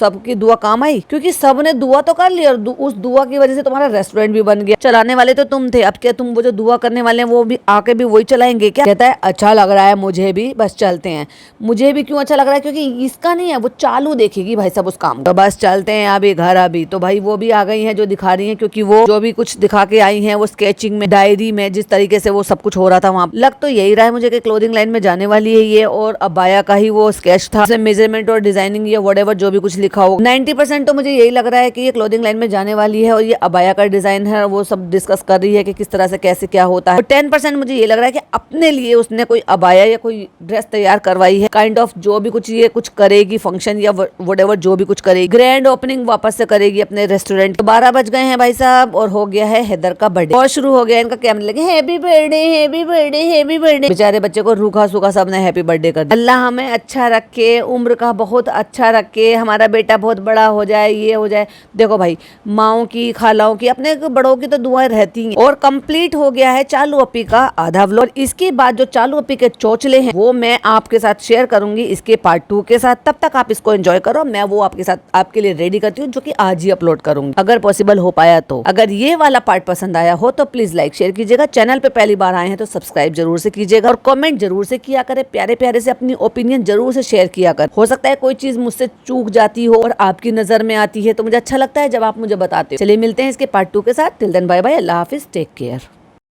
सबकी दुआ काम आई, क्योंकि सबने दुआ तो कर ली और उस दुआ की वजह से तुम्हारा रेस्टोरेंट भी बन गया। चलाने वाले तो तुम थे, अब क्या तुम वो जो दुआ करने वाले हैं वो भी आके भी वही चलाएंगे क्या? कहता है अच्छा लग रहा है मुझे भी, बस चलते हैं। मुझे भी क्यों अच्छा लग रहा है, क्योंकि इसका नहीं है, वो चालू देखेगी भाई सब उस काम। तो बस चलते हैं अभी घर। अभी तो भाई वो भी आ गई हैं जो दिखा रही हैं, क्योंकि वो जो भी कुछ दिखा के आई हैं वो स्केचिंग में, डायरी में जिस तरीके से वो सब कुछ हो रहा था वहाँ, लग तो यही रहा है मुझे कि क्लोथिंग लाइन में जाने वाली है ये, और अबाया का ही वो स्केच था, मेजरमेंट और डिजाइनिंग या व्हाटएवर जो भी कुछ लिखा हो। 90% तो मुझे यही लग रहा है कि ये क्लोथिंग लाइन में जाने वाली है और ये अबाया का डिजाइन है, वो सब डिस्कस कर रही है कि किस तरह से कैसे क्या होता है। 10% मुझे ये लग रहा है कि अपने लिए उसने कोई अबाया या कोई ड्रेस तैयार करवाई है, काइंड ऑफ जो भी कुछ ये कुछ करेगी फंक्शन या व्हाटएवर जो भी कुछ करेगी, ग्रैंड ओपनिंग वापस से करेगी अपने रेस्टोरेंट। तो 12 बज गए हैं भाई साहब और हो गया है हैदर का बर्थडे, और शुरू हो गया इनका कैमरे लगे happy birthday happy birthday happy birthday. बेचारे बच्चे को रूखा सूखा सबने हैप्पी बर्थडे कर दिया। अल्लाह हमें अच्छा रखे, उम्र का बहुत अच्छा रखे, हमारा बेटा बहुत बड़ा हो जाए, ये हो जाए। देखो भाई माओ की, खालाओं की, अपने बड़ों की तो दुआएं रहती हैं। और कंप्लीट हो गया है चालू अपी का आधा व्लॉग। इसके बाद जो चालू अपी के चोचले हैं वो मैं आपके साथ शेयर करूंगी इसके पार्ट 2 के साथ। तब तक आप इसको एंजॉय करो, मैं वो आपके साथ आपके लिए रेडी करती हूँ, जो कि आज ही अपलोड करूंगी अगर पॉसिबल हो पाया तो। अगर ये वाला पार्ट पसंद आया हो तो प्लीज लाइक शेयर कीजिएगा। चैनल पे पहली बार आए हैं तो सब्सक्राइब जरूर से कीजिएगा और कमेंट जरूर से किया करें, प्यारे प्यारे से अपनी ओपिनियन जरूर से शेयर किया कर। हो सकता है कोई चीज मुझसे चूक जाती हो और आपकी नजर में आती है, तो मुझे अच्छा लगता है जब आप मुझे बताते हो। चलिए मिलते हैं इसके पार्ट 2 के साथ। टिल देन बाय बाय, अल्लाह हाफिज, टेक केयर।